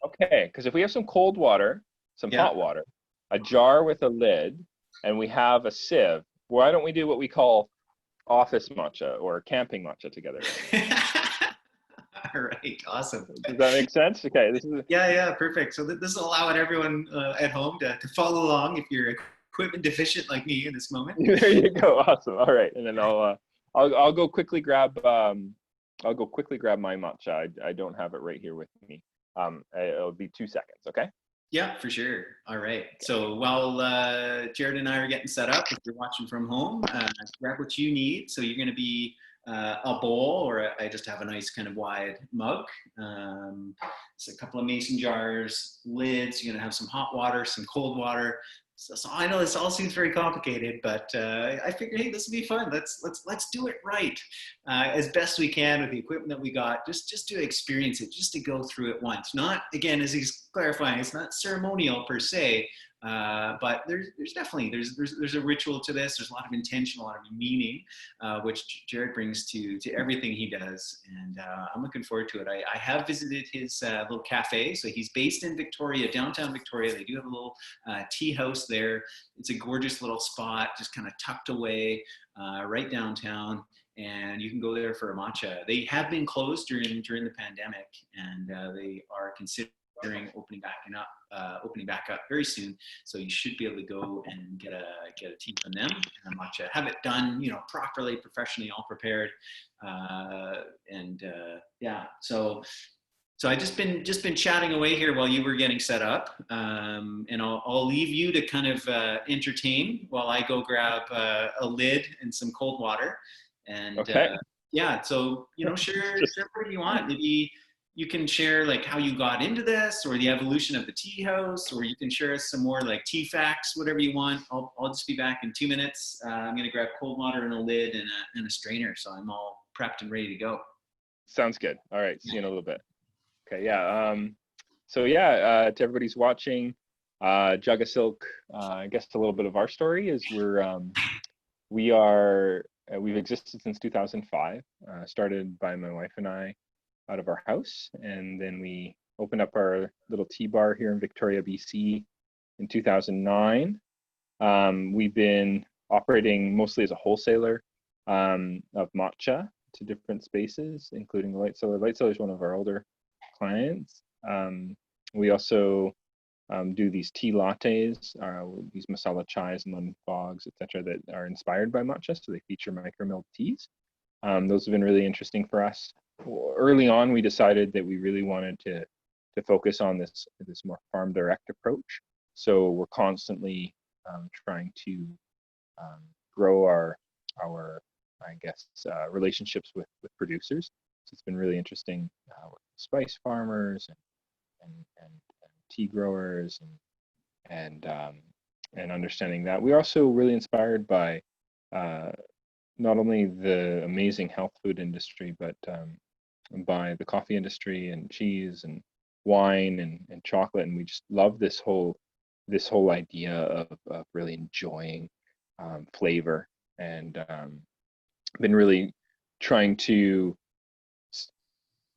Okay. Because if we have some cold water, some Yeah. hot water, a jar with a lid, and we have a sieve, why don't we do what we call office matcha or camping matcha together? All right. Awesome. Does that make sense? Okay. This is Yeah. Perfect. So this will allow everyone at home to follow along if you're equipment deficient like me in this moment. there you go. Awesome. All right. And then I'll go quickly grab my matcha. I don't have it right here with me. It'll be 2 seconds. Okay. Yeah, for sure. All right. So while Jared and I are getting set up, if you're watching from home, grab what you need. So you're going to be a bowl, or I just have a nice kind of wide mug. So a couple of mason jars, lids. You're going to have some hot water, some cold water. So I know this all seems very complicated, but I figured, hey, this will be fun. Let's do it right as best we can with the equipment that we got. Just to experience it, just to go through it once. Not, again, as he's clarifying, it's not ceremonial per se, but there's definitely there's a ritual to this. There's a lot of intention, a lot of meaning, which Jared brings to everything he does, and I'm looking forward to it. I have visited his little cafe. So he's based in Victoria, downtown Victoria. They do have a little tea house there. It's a gorgeous little spot, just kind of tucked away right downtown. And you can go there for a matcha. They have been closed during the pandemic, and they are considering opening back up very soon. So you should be able to go and get a tea from them and a matcha. Have it done, properly, professionally, all prepared. Yeah. So I just been chatting away here while you were getting set up, and I'll leave you to kind of entertain while I go grab a lid and some cold water. And okay. yeah, so share whatever you want. Maybe you can share like how you got into this, or the evolution of the tea house, or you can share us some more like tea facts, whatever you want. I'll just be back in 2 minutes. I'm gonna grab cold water and a lid and a strainer, so I'm all prepped and ready to go. Sounds good. All right. See you in a little bit. Okay. Yeah. To everybody's watching, JagaSilk. I guess a little bit of our story is we've existed since 2005. Started by my wife and I out of our house, and then we opened up our little tea bar here in Victoria, BC in 2009. We've been operating mostly as a wholesaler of matcha to different spaces, including the Light Cellar. Light Cellar is one of our older clients. We also do these tea lattes, these masala chais and lemon fogs, etc., that are inspired by matcha, so they feature micro-milled teas. Those have been really interesting for us. Early on, we decided that we really wanted to focus on this more farm direct approach. So we're constantly trying to grow our relationships with producers. So it's been really interesting with spice farmers and tea growers and understanding that. We're also really inspired by not only the amazing health food industry, but by the coffee industry and cheese and wine and chocolate. And we just love this whole idea of really enjoying flavor, and been really trying to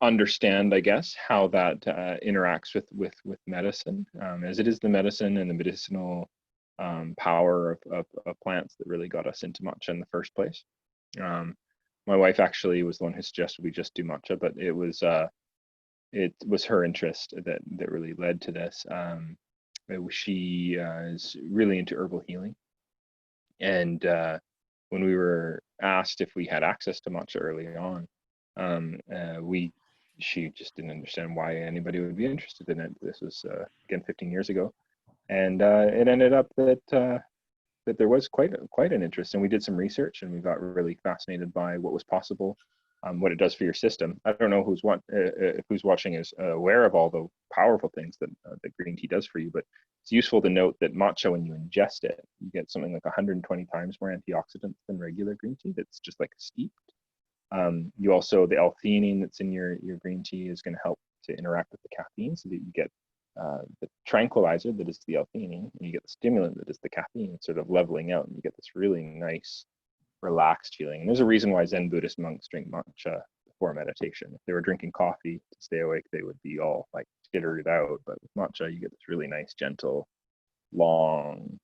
understand, I guess, how that interacts with medicine, as it is the medicine and the medicinal power of plants that really got us into matcha in the first place. My wife actually was the one who suggested we just do matcha, but it was her interest that really led to this. She is really into herbal healing, and when we were asked if we had access to matcha early on, She just didn't understand why anybody would be interested in it. This was again 15 years ago, and it ended up that that there was quite an interest, and we did some research, and we got really fascinated by what was possible, what it does for your system. I don't know who's watching is aware of all the powerful things that that green tea does for you, but it's useful to note that matcha, when you ingest it, you get something like 120 times more antioxidants than regular green tea. That's just like steeped. You also, the L-theanine that's in your green tea is going to help to interact with the caffeine, so that you get the tranquilizer that is the L-theanine, and you get the stimulant that is the caffeine, sort of leveling out, and you get this really nice, relaxed feeling. And there's a reason why Zen Buddhist monks drink matcha before meditation. If they were drinking coffee to stay awake, they would be all like jittered out. But with matcha, you get this really nice, gentle, long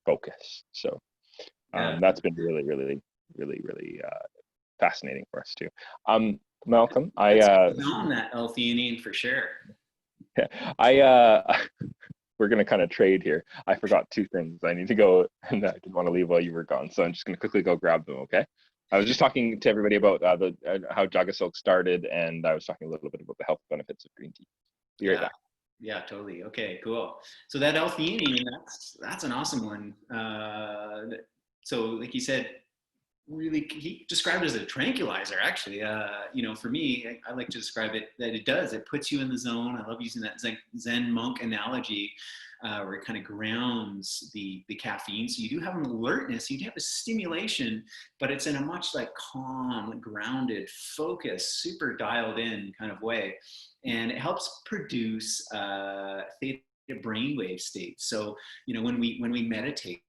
focus. So that's been really, really, really, really fascinating for us too. Malcolm, on that L-theanine for sure. We're going to kind of trade here. I forgot two things. I need to go, and I didn't want to leave while you were gone, so I'm just going to quickly go grab them, okay? I was just talking to everybody about how JagaSilk started, and I was talking a little bit about the health benefits of green tea. Be right back. Yeah, totally. Okay, cool. So that L-theanine, that's an awesome one. So like you said, really, he described it as a tranquilizer, actually. For me, I like to describe it that it puts you in the zone. I love using that Zen monk analogy, where it kind of grounds the caffeine. So you do have an alertness, you do have a stimulation, but it's in a much like calm, grounded, focused, super dialed in kind of way. And it helps produce theta brainwave states. So, when we meditate,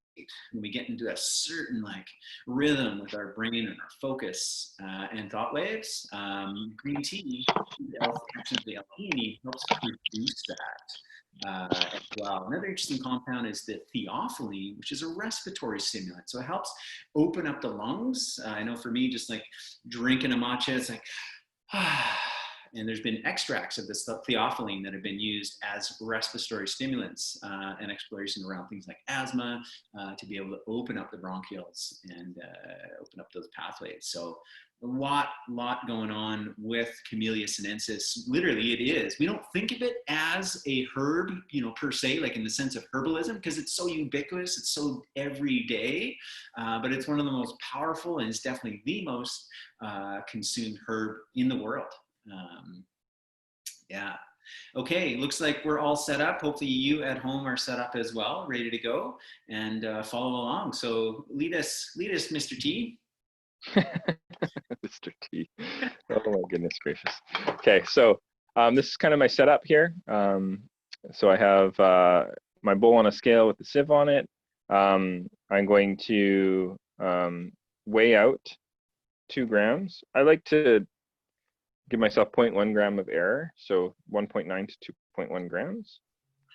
when we get into a certain like rhythm with our brain and our focus and thought waves, green tea, the L-theanine, helps produce that as well. Another interesting compound is the Theophylline, which is a respiratory stimulant. So it helps open up the lungs. I know for me, just like drinking a matcha, it's like, and there's been extracts of this theophylline that have been used as respiratory stimulants and exploration around things like asthma to be able to open up the bronchioles and open up those pathways. So a lot going on with Camellia sinensis. Literally, it is. We don't think of it as a herb, per se, like in the sense of herbalism, because it's so ubiquitous, it's so everyday, but it's one of the most powerful, and it's definitely the most consumed herb in the world. Okay, looks like we're all set up. Hopefully you at home are set up as well, ready to go and follow along. So lead us, Mr. T. Mr. T. Oh my goodness gracious. Okay, so this is kind of my setup here. So I have my bowl on a scale with the sieve on it. I'm going to weigh out 2 grams. I like to give myself 0.1 gram of air, so 1.9 to 2.1 grams.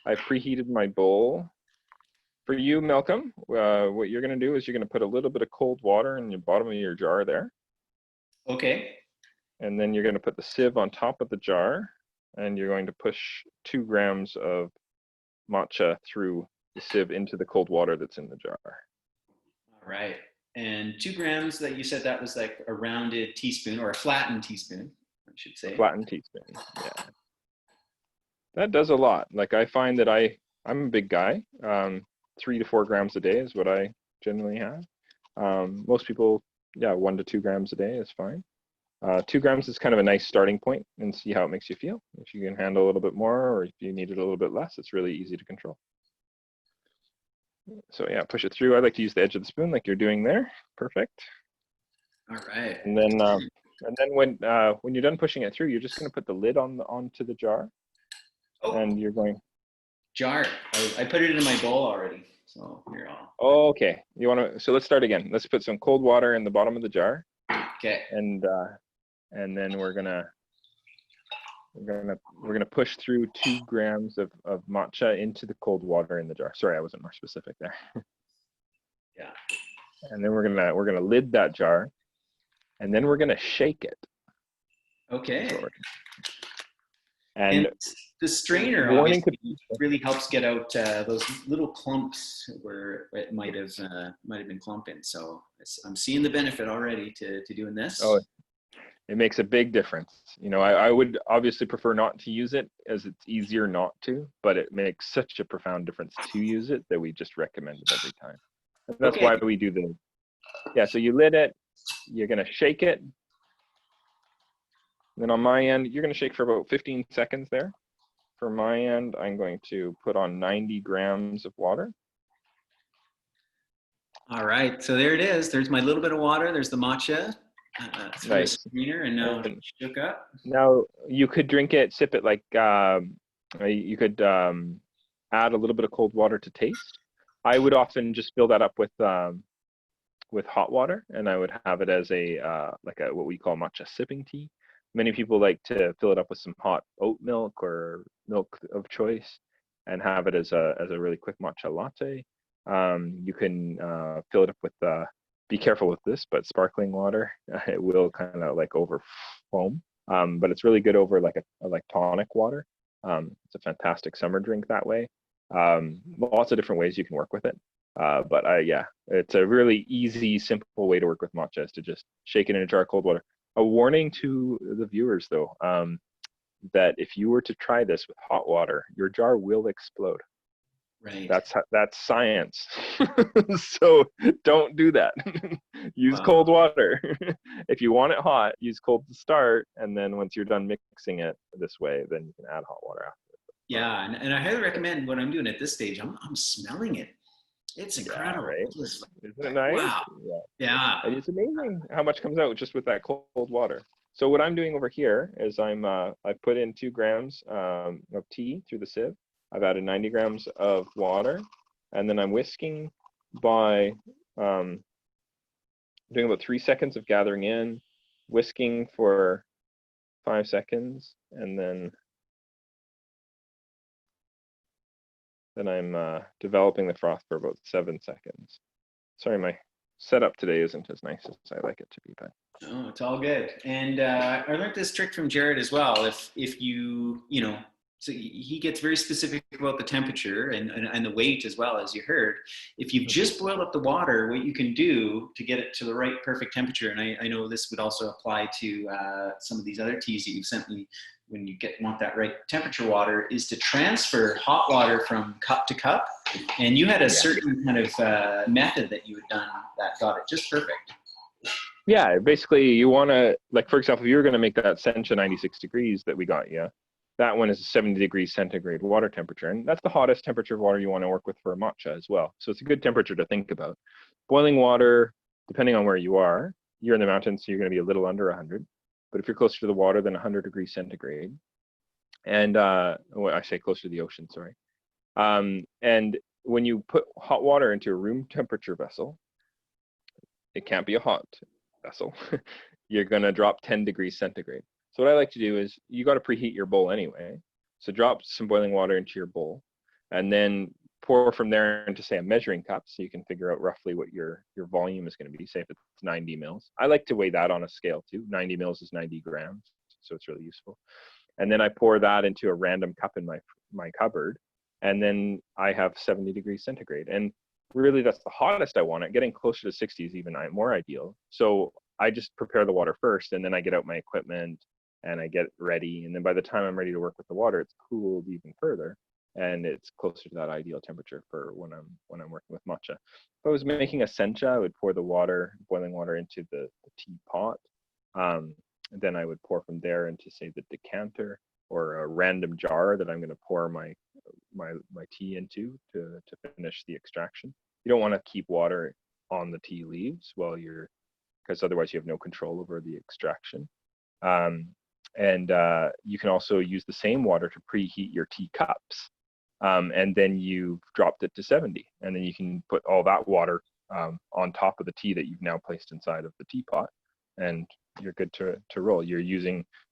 I preheated my bowl. For you, Malcolm, what you're going to do is you're going to put a little bit of cold water in the bottom of your jar there. Okay. And then you're going to put the sieve on top of the jar, and you're going to push 2 grams of matcha through the sieve into the cold water that's in the jar. All right. And 2 grams, that you said that was like a rounded teaspoon or a flattened teaspoon, I should say. Flattened teaspoon, yeah. That does a lot. Like I find that I'm a big guy. 3 to 4 grams a day is what I generally have. Most people, 1 to 2 grams a day is fine. 2 grams is kind of a nice starting point, and see how it makes you feel. If you can handle a little bit more, or if you need it a little bit less, it's really easy to control. So yeah, push it through. I like to use the edge of the spoon like you're doing there. Perfect. All right. And then when you're done pushing it through, you're just going to put the lid onto the jar. Oh. And you're going. Jar. I put it in my bowl already. So here I'll. Oh, okay. You want to? So let's start again. Let's put some cold water in the bottom of the jar. Okay. And then we're gonna push through 2 grams of matcha into the cold water in the jar. Sorry, I wasn't more specific there. Yeah. And then we're gonna lid that jar, and then we're gonna shake it. Okay. And the strainer obviously really helps get out those little clumps where it might have been clumping. So I'm seeing the benefit already to doing this. Oh, It makes a big difference. You know, I would obviously prefer not to use it as it's easier not to, but it makes such a profound difference to use it that we just recommend it every time. And that's Okay. why we do so you lit it, you're gonna shake it. Then on my end, you're gonna shake for about 15 seconds there. For my end, I'm going to put on 90 grams of water. All right, so there it is. There's my little bit of water. There's the matcha through a Nice. screener, and now And shook up. now you could drink it, sip it like you could add a little bit of cold water to taste. I would often just fill that up with hot water, and I would have it as a like a what we call matcha sipping tea. Many people like to fill it up with some hot oat milk or milk of choice, and have it as a really quick matcha latte. You can fill it up with be careful with this, but sparkling water. It will kind of like over foam, but it's really good over like a like tonic water. It's a fantastic summer drink that way. Lots of different ways you can work with it. But yeah, it's a really easy, simple way to work with matcha is to just shake it in a jar of cold water. A warning to the viewers though, that if you were to try this with hot water, your jar will explode. Right. That's science. So don't do that. Use cold water. If you want it hot, use cold to start, and then once you're done mixing it this way, then you can add hot water after. Yeah, and I highly recommend what I'm doing at this stage. I'm smelling it. It's incredible. Yeah, right? It's Isn't it nice? wow. Yeah. And it's amazing how much comes out just with that cold water. So what I'm doing over here is I put in 2 grams of tea through the sieve. I've added 90 grams of water, and then I'm whisking by doing about 3 seconds of gathering in, whisking for 5 seconds, and then I'm developing the froth for about 7 seconds. Sorry, my setup today isn't as nice as I like it to be, but Oh, it's all good. And I learned this trick from Jared as well. If you know, so he gets very specific about the temperature and the weight as well, as you heard. If you've just boiled up the water, what you can do to get it to the right perfect temperature, and I know this would also apply to some of these other teas that you've sent me when you want that right temperature water, is to transfer hot water from cup to cup. And you had a certain kind of method that you had done that got it just perfect. Yeah, basically you want to, like, for example, if you're going to make that sencha 96 degrees that we got you, that one is 70 degrees centigrade water temperature. And that's the hottest temperature of water you want to work with for a matcha as well. So it's a good temperature to think about. Boiling water, depending on where you are, you're in the mountains, so you're going to be a little under 100. But if you're closer to the water, then 100 degrees centigrade. And well, I say closer to the ocean, sorry. And when you put hot water into a room temperature vessel, it can't be a hot vessel. You're going to drop 10 degrees centigrade. So what I like to do is, you got to preheat your bowl anyway. So drop some boiling water into your bowl, and then pour from there into, say, a measuring cup, so you can figure out roughly what your volume is going to be. Say if it's 90 mils. I like to weigh that on a scale too. 90 mils is 90 grams, so it's really useful. And then I pour that into a random cup in my cupboard, and then I have 70 degrees centigrade. And really, that's the hottest I want it. Getting closer to 60 is even more ideal. So I just prepare the water first, and then I get out my equipment and I get it ready. And then by the time I'm ready to work with the water, it's cooled even further, and it's closer to that ideal temperature for when I'm working with matcha. If I was making a sencha, I would pour the boiling water into the teapot. Then I would pour from there into, say, the decanter or a random jar that I'm going to pour my tea into to finish the extraction. You don't want to keep water on the tea leaves because otherwise you have no control over the extraction. And you can also use the same water to preheat your tea cups. And then you've dropped it to 70. And then you can put all that water on top of the tea that you've now placed inside of the teapot. And you're good to roll.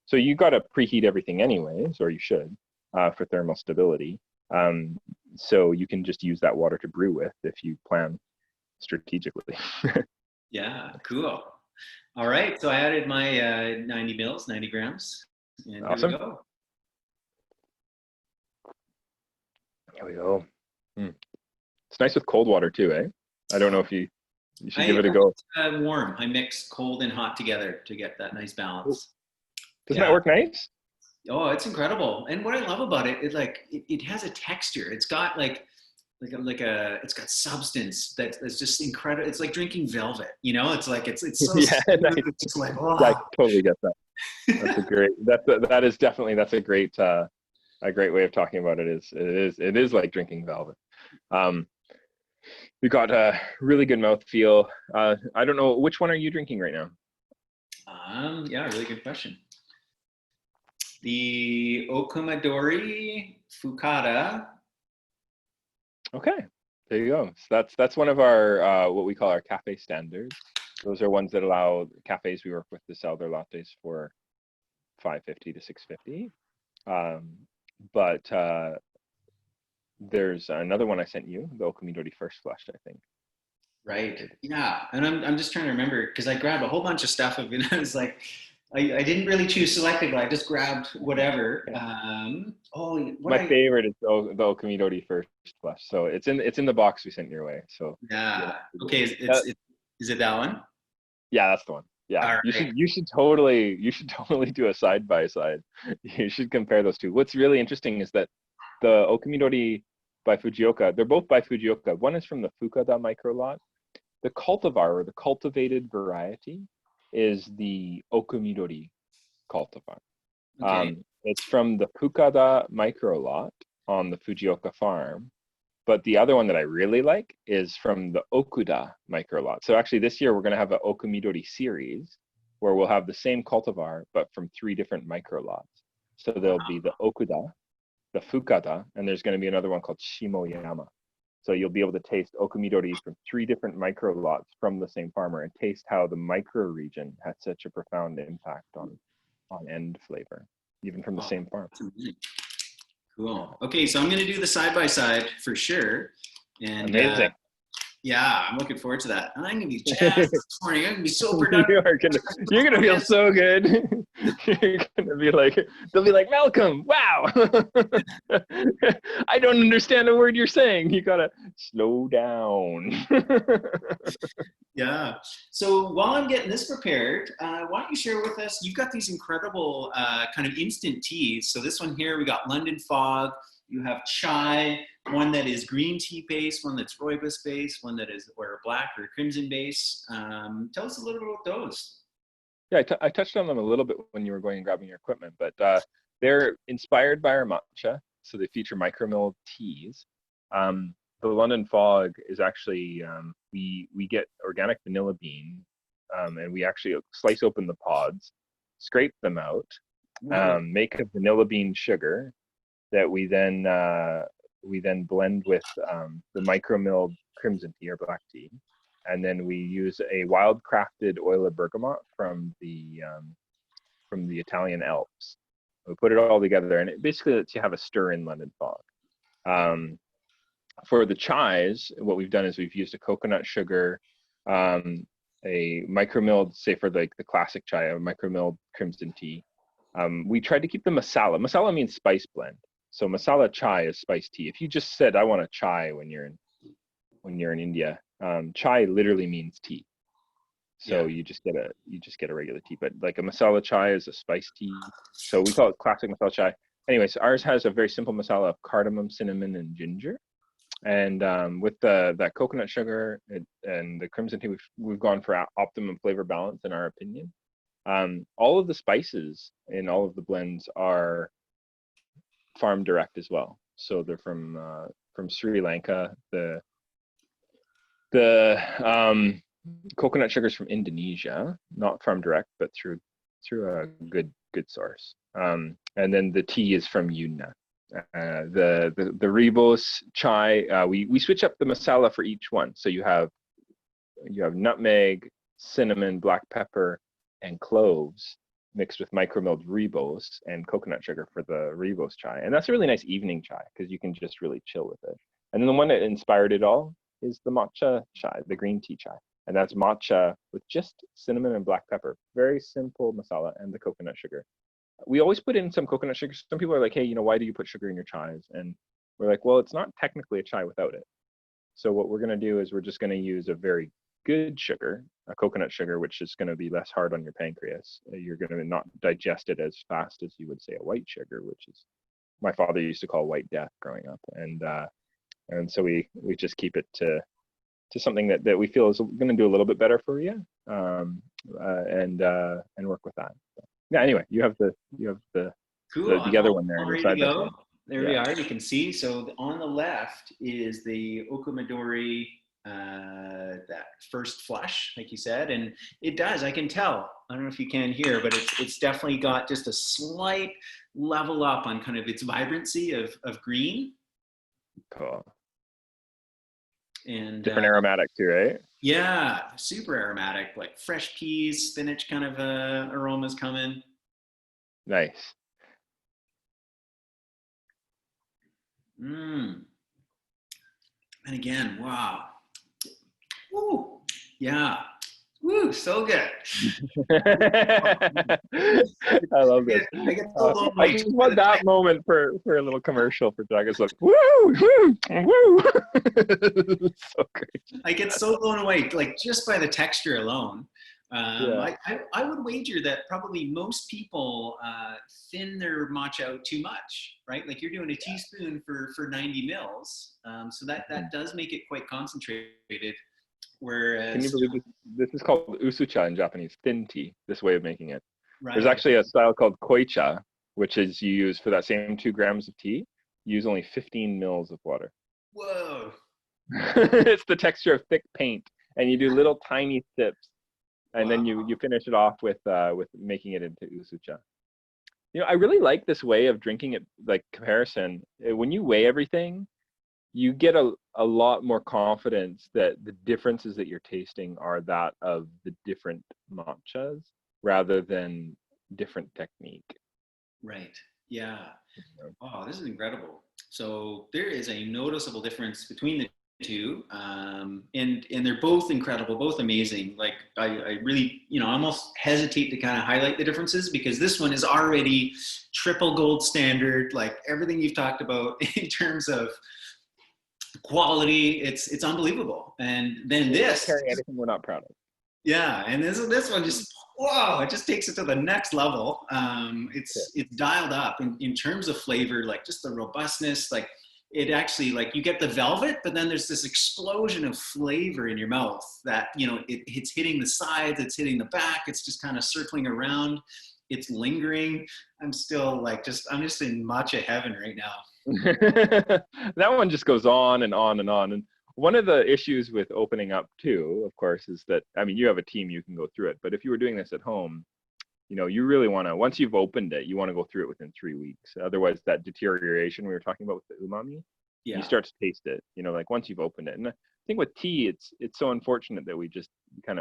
So you got to preheat everything anyways, or you should, for thermal stability. So you can just use that water to brew with if you plan strategically. Yeah, cool. All right, so I added my 90 mils, 90 grams, and Awesome. Here we go. There we go. It's nice with cold water too, eh? I don't know if you You should give it a go. Warm. I mix cold and hot together to get that nice balance. Doesn't that work nice? Oh, it's incredible. And what I love about it, it has a texture. It's got it's got substance that's just incredible. It's like drinking velvet, you know. It's like it's so yeah, nice. It's just like, wow. I totally get that. That's a great. That's a great way of talking about it. It is like drinking velvet. We got a really good mouthfeel. I don't know, which one are you drinking right now? Yeah, really good question. The Okumadori Fukada. Okay, there you go. So that's one of our what we call our cafe standards. Those are ones that allow cafes we work with to sell their lattes for $5.50 to $6.50. But there's another one I sent you, the Okumidori First Flush, I think. Right. Yeah, and I'm just trying to remember because I grabbed a whole bunch of stuff of it. I was like, I didn't really choose selectively. I just grabbed whatever. My favorite is the Okumidori First Flush. So it's in the box we sent your way. So yeah. Okay. Is it that one? Yeah, that's the one. Yeah. Right. You should totally do a side by side. You should compare those two. What's really interesting is that the Okumidori by Fujioka, they're both by Fujioka. One is from the Fukada micro lot. The cultivar, or the cultivated variety, is the Okumidori cultivar. Okay. It's from the Fukada micro lot on the Fujioka farm. But the other one that I really like is from the Okuda micro lot. So actually this year we're going to have an Okumidori series where we'll have the same cultivar, but from 3 different micro lots. So there'll be the Okuda, the Fukada, and there's going to be another one called Shimoyama. So you'll be able to taste Okumidori from 3 different micro lots from the same farmer and taste how the micro region had such a profound impact on end flavor, even from the same farm. Cool. Okay, so I'm going to do the side-by-side for sure. And amazing. Yeah, I'm looking forward to that. I'm going to be jazzed this morning. I'm going to be so productive. You're going to feel so good. You're going to be like, they'll be like, Malcolm, wow. I don't understand a word you're saying. You got to slow down. Yeah. So while I'm getting this prepared, why don't you share with us, you've got these incredible kind of instant teas. So this one here, we got London Fog. You have chai, one that is green tea based, one that's rooibos based, one that is or black or crimson based. Tell us a little bit about those. Yeah, I touched on them a little bit when you were going and grabbing your equipment, but they're inspired by our matcha. So they feature micromilled teas. The London Fog is actually, we get organic vanilla bean and we actually slice open the pods, scrape them out, make a vanilla bean sugar that we then blend with the micromilled crimson tea or black tea, and then we use a wild crafted oil of bergamot from the Italian Alps. We put it all together, and it basically lets you have a stir in London Fog. For the chais, what we've done is we've used a coconut sugar, a micromilled, say for like the classic chai, a micromilled crimson tea. We tried to keep the masala. Masala means spice blend. So masala chai is spiced tea. If you just said I want a chai when you're in India, chai literally means tea. So you just get a regular tea. But like a masala chai is a spiced tea. So we call it classic masala chai. Anyway, so ours has a very simple masala of cardamom, cinnamon, and ginger. And with that coconut sugar and the crimson tea, we've gone for optimum flavor balance in our opinion. All of the spices in all of the blends are farm direct as well. So they're from Sri Lanka. The coconut sugars from Indonesia, not farm direct, but through a good source. And then the tea is from Yunnan. The Rivos Chai, we switch up the masala for each one. So you have nutmeg, cinnamon, black pepper, and cloves mixed with micromilled Rivos and coconut sugar for the Rivos Chai. And that's a really nice evening chai because you can just really chill with it. And then the one that inspired it all is the Matcha Chai, the green tea chai. And that's matcha with just cinnamon and black pepper. Very simple masala and the coconut sugar. We always put in some coconut sugar. Some people are like, hey, why do you put sugar in your chais? And we're like, well, it's not technically a chai without it. So what we're going to do is we're just going to use a very good sugar, a coconut sugar, which is going to be less hard on your pancreas. You're going to not digest it as fast as you would say a white sugar, which is my father used to call white death growing up. And so we just keep it to something that we feel is going to do a little bit better for you, and work with that. So, yeah. Anyway, you have the Cool. the other one there. All ready to go. There we are. You can see. So on the left is the Okumidori, that first flush, like you said, and it does. I can tell. I don't know if you can hear, but it's definitely got just a slight level up on kind of its vibrancy of green. Cool. And different aromatic too, right? Yeah, super aromatic, like fresh peas, spinach kind of aromas coming. Nice. And again, wow. Woo, yeah. Woo, so good. I love this. I get so blown I away. just want that moment for a little commercial for JagaSilk. Woo, woo, woo. So great. I get so blown away, like just by the texture alone. Yeah. I would wager that probably most people thin their matcha out too much, right? Like you're doing a teaspoon for 90 mils. So that does make it quite concentrated. Whereas, can you believe this is called usucha in Japanese, thin tea, this way of making it. right. There's actually a style called koicha, which is you use for that same 2 grams of tea, you use only 15 mils of water. Whoa. It's the texture of thick paint, and you do little tiny sips, and then you finish it off with making it into usucha. You know, I really like this way of drinking it, like comparison. When you weigh everything, you get a lot more confidence that the differences that you're tasting are that of the different matchas rather than different technique. Right. Yeah. Oh, this is incredible. So there is a noticeable difference between the two, and they're both incredible, both amazing. Like I really, I almost hesitate to kind of highlight the differences because this one is already triple gold standard, like everything you've talked about in terms of quality. It's unbelievable. And then this carry anything we're not proud of. Yeah, and this one just, whoa, it just takes it to the next level. It's dialed up in terms of flavor, like just the robustness, like it actually, like you get the velvet, but then there's this explosion of flavor in your mouth that, it's hitting the sides, it's hitting the back, it's just kind of circling around, it's lingering. I'm just in matcha heaven right now. That one just goes on and on and on. And one of the issues with opening up too, of course, is that, you have a team, you can go through it. But if you were doing this at home, you really want to, once you've opened it, you want to go through it within 3 weeks. Otherwise, that deterioration we were talking about with the umami, you start to taste it, like once you've opened it. And I think with tea, it's so unfortunate that we just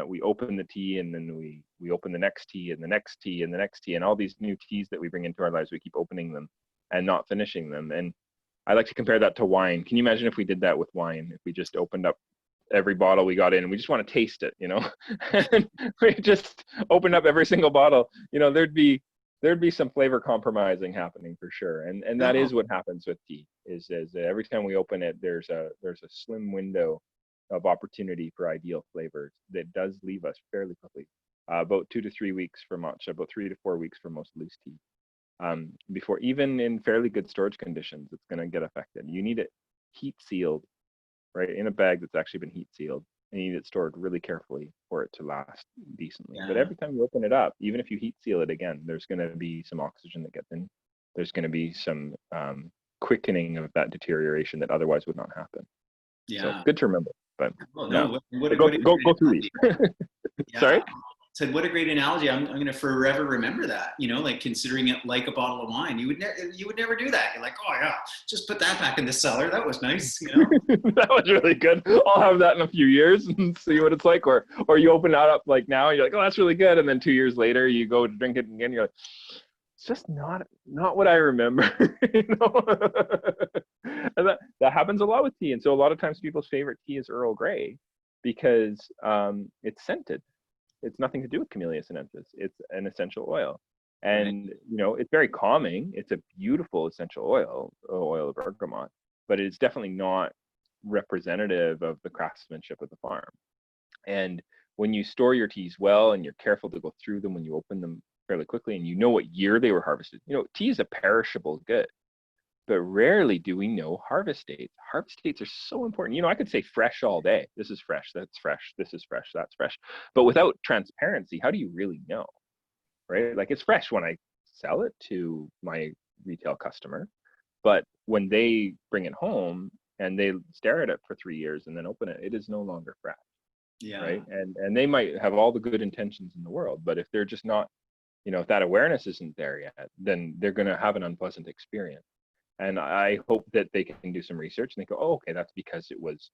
we open the tea and then we open the next tea and the next tea and the next tea, and all these new teas that we bring into our lives, we keep opening them and not finishing them. And I like to compare that to wine. Can you imagine if we did that with wine? If we just opened up every bottle we got in and we just want to taste it, and we just opened up every single bottle, there'd be some flavor compromising happening for sure. And that is what happens with tea is every time we open it, there's a slim window of opportunity for ideal flavors that does leave us fairly quickly. About 2 to 3 weeks for matcha, about 3 to 4 weeks for most loose tea. Before, even in fairly good storage conditions, it's going to get affected. You need it heat sealed, right, in a bag that's actually been heat sealed, and you need it stored really carefully for it to last decently. But every time you open it up, even if you heat seal it again, there's going to be some oxygen that gets in. There's going to be some quickening of that deterioration that otherwise would not happen. So good to remember. But what a go through these. Sorry? Said, what a great analogy. I'm going to forever remember that, like considering it like a bottle of wine. You would never do that. You're like, oh yeah, just put that back in the cellar. That was nice. That was really good. I'll have that in a few years and see what it's like. Or you open that up like now, you're like, oh, that's really good. And then 2 years later, you go to drink it again. You're like, it's just not what I remember. And that happens a lot with tea. And so a lot of times people's favorite tea is Earl Grey because it's scented. It's nothing to do with Camellia sinensis. It's an essential oil. And, it's very calming. It's a beautiful essential oil of bergamot, but it's definitely not representative of the craftsmanship of the farm. And when you store your teas well and you're careful to go through them when you open them fairly quickly, and you know what year they were harvested. Tea is a perishable good, but rarely do we know harvest dates. Harvest dates are so important. I could say fresh all day. This is fresh, that's fresh, this is fresh, that's fresh. But without transparency, how do you really know, right? Like, it's fresh when I sell it to my retail customer, but when they bring it home and they stare at it for 3 years and then open it, it is no longer fresh. Yeah. Right. And they might have all the good intentions in the world, but if they're just not, if that awareness isn't there yet, then they're going to have an unpleasant experience. And I hope that they can do some research and they go, oh, okay, that's because it was,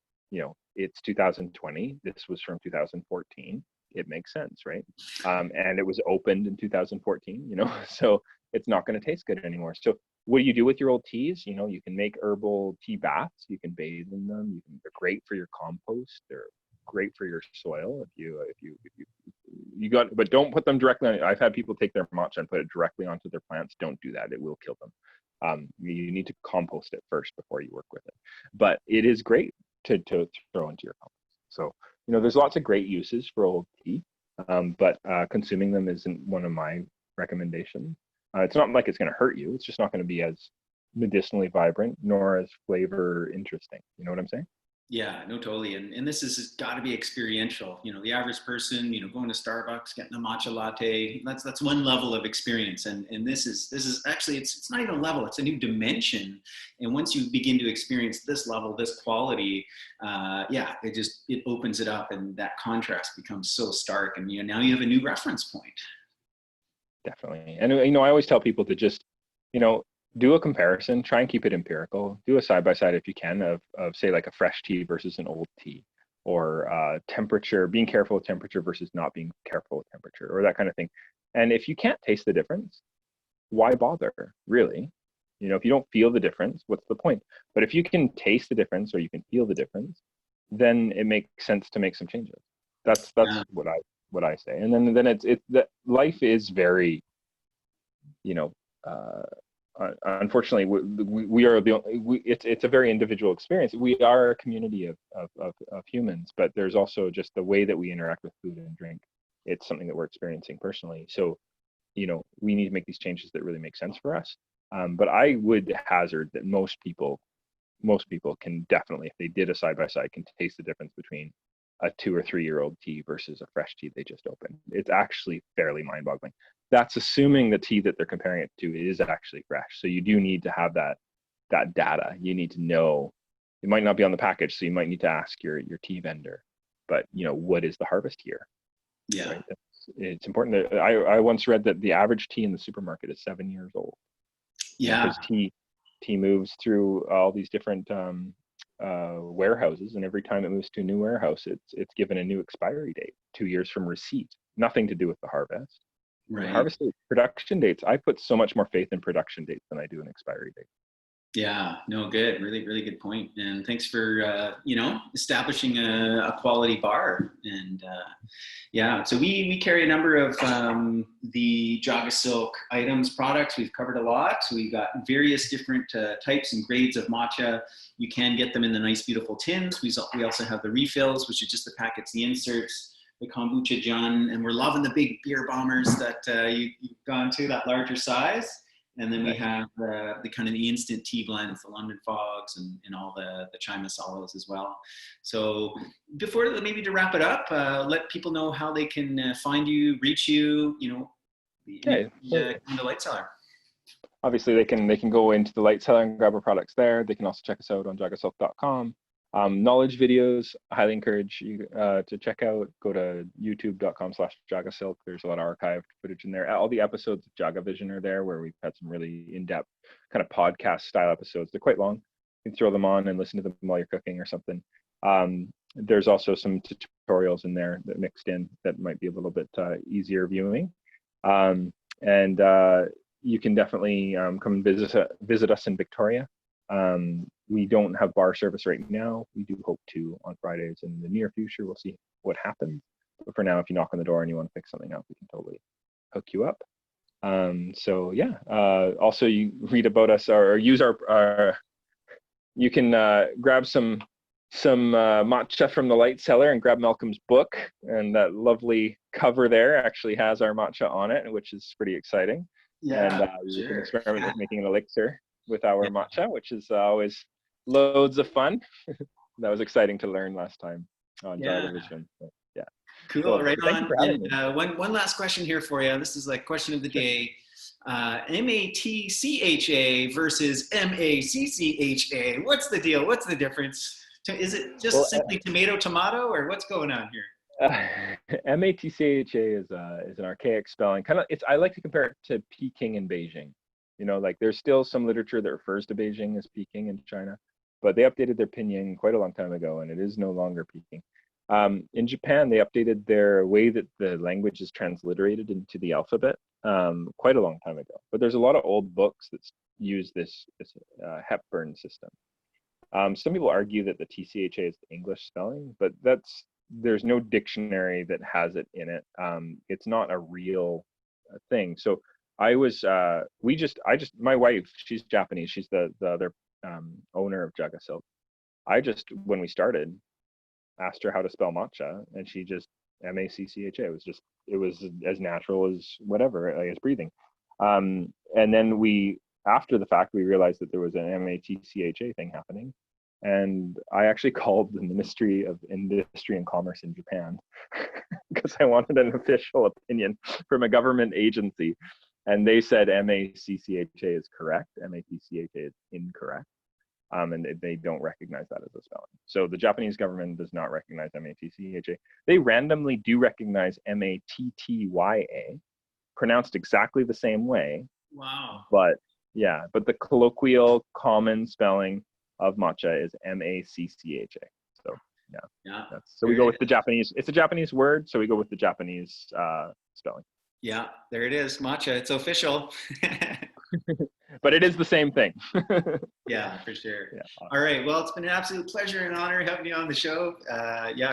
it's 2020. This was from 2014. It makes sense, right? And it was opened in 2014, so it's not going to taste good anymore. So what do you do with your old teas? You can make herbal tea baths. You can bathe in them. They're great for your compost. They're great for your soil but don't put them directly on. I've had people take their matcha and put it directly onto their plants. Don't do that. It will kill them. You need to compost it first before you work with it. But it is great to throw into your compost. So, there's lots of great uses for old tea, but consuming them isn't one of my recommendations. It's not like it's going to hurt you. It's just not going to be as medicinally vibrant nor as flavor interesting. You know what I'm saying? Yeah, no, totally. And this has got to be experiential. The average person, going to Starbucks, getting a matcha latte, that's one level of experience. And this is actually, it's not even a level, it's a new dimension. And once you begin to experience this level, this quality, it opens it up, and that contrast becomes so stark. And now you have a new reference point. Definitely. And I always tell people to just, do a comparison, try and keep it empirical, do a side-by-side if you can of say like a fresh tea versus an old tea, or temperature, being careful with temperature versus not being careful with temperature, or that kind of thing. And if you can't taste the difference, why bother, really? If you don't feel the difference, what's the point? But if you can taste the difference or you can feel the difference, then it makes sense to make some changes. That's what I say. And then it's that life is very, unfortunately, we are the only, it's a very individual experience. We are a community of humans, but there's also just the way that we interact with food and drink. It's something that we're experiencing personally. So, we need to make these changes that really make sense for us. But I would hazard that most people can definitely, if they did a side by side, can taste the difference between a 2 or 3 year old tea versus a fresh tea they just opened. It's actually fairly mind boggling. That's assuming the tea that they're comparing it to is actually fresh. So you do need to have that data. You need to know. It might not be on the package, so you might need to ask your tea vendor. But what is the harvest year? Yeah, right? It's important. That I once read that the average tea in the supermarket is 7 years old. Yeah, because tea moves through all these different warehouses, and every time it moves to a new warehouse, it's given a new expiry date, 2 years from receipt. Nothing to do with the harvest. right. Harvest date, production dates. I put so much more faith in production dates than I do in expiry date. Yeah, no, good. Really, really good point. And thanks for, establishing a quality bar. And so we carry a number of the JagaSilk items, products. We've covered a lot. So we've got various different types and grades of matcha. You can get them in the nice, beautiful tins. We also have the refills, which is just the packets, the inserts, the Kombucha Jun, and we're loving the big beer bombers that you've gone to, that larger size. And then we have the kind of the instant tea blends, the London Fogs, and all the chai masalas as well. So before, maybe to wrap it up, let people know how they can find you, reach you, the Light Cellar. Obviously, they can go into the Light Cellar and grab our products there. They can also check us out on jagasilk.com. Knowledge videos, I highly encourage you to check out. Go to youtube.com/JagaSilk. There's a lot of archived footage in there. All the episodes of JagaVision are there, where we've had some really in-depth kind of podcast style episodes. They're quite long. You can throw them on and listen to them while you're cooking or something. There's also some tutorials in there that mixed in that might be a little bit easier viewing. And you can definitely come visit us in Victoria. We don't have bar service right now. We do hope to on Fridays in the near future. We'll see what happens. But for now, if you knock on the door and you want to pick something up, we can totally hook you up. Also, you read about us or use our you can grab some some matcha from the light cellar and grab Malcolm's book, and that lovely cover there actually has our matcha on it, which is pretty exciting. And Yeah, we can sure. experiment with making an elixir with our matcha, which is always loads of fun. That was exciting to learn last time on Yeah. JagaVision. So, yeah, Cool, right thank you on. for having me. One last question here for you. This is like question of the day. MATCHA versus MACCHA. What's the deal? What's the difference? Is it just Well, simply tomato, or what's going on here? MATCHA is an archaic spelling. Kind of, I like to compare it to Peking in Beijing. You know, like there's still some literature that refers to Beijing as Peking in China, but they updated their pinyin quite a long time ago, and it is no longer Peking. In Japan, they updated their way that the language is transliterated into the alphabet quite a long time ago. But there's a lot of old books that use this Hepburn system. Some people argue that the TCHA is the English spelling, but there's no dictionary that has it in it. It's not a real thing. So my wife, she's Japanese. She's the other owner of JagaSilk. When we started, asked her how to spell matcha, and she just MACCHA. It was as natural as whatever, like as breathing. And then after the fact, we realized that there was an MATCHA thing happening. And I actually called the Ministry of Industry and Commerce in Japan because I wanted an official opinion from a government agency. And they said MACCHA is correct, MATCHA is incorrect. And they don't recognize that as a spelling. So the Japanese government does not recognize MATCHA. They randomly do recognize MATTYA, pronounced exactly the same way. Wow. But the colloquial common spelling of matcha is MACCHA. So Yeah. So we go with the Japanese. It's a Japanese word, so we go with the Japanese spelling. Yeah, there it is, matcha. It's official. But it is the same thing. Yeah, for sure. Yeah. All right. Well, it's been an absolute pleasure and honor having you on the show.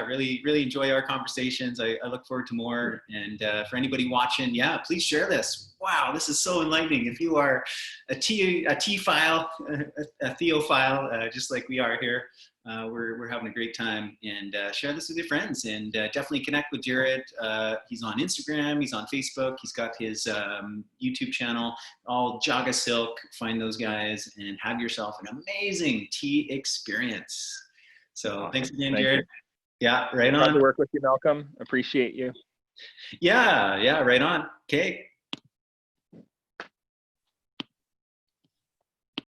Really, really enjoy our conversations. I look forward to more. And for anybody watching, please share this. Wow, this is so enlightening. If you are a T-file, a Theophyle, just like we are here, we're having a great time. And share this with your friends. And definitely connect with Jared. He's on Instagram. He's on Facebook. He's got his YouTube channel, all JagaSilk. Find those guys and have yourself an amazing tea experience. So thanks again, Jared. Yeah, right on. Glad to work with you, Malcolm. Appreciate you. Yeah, right on. Okay.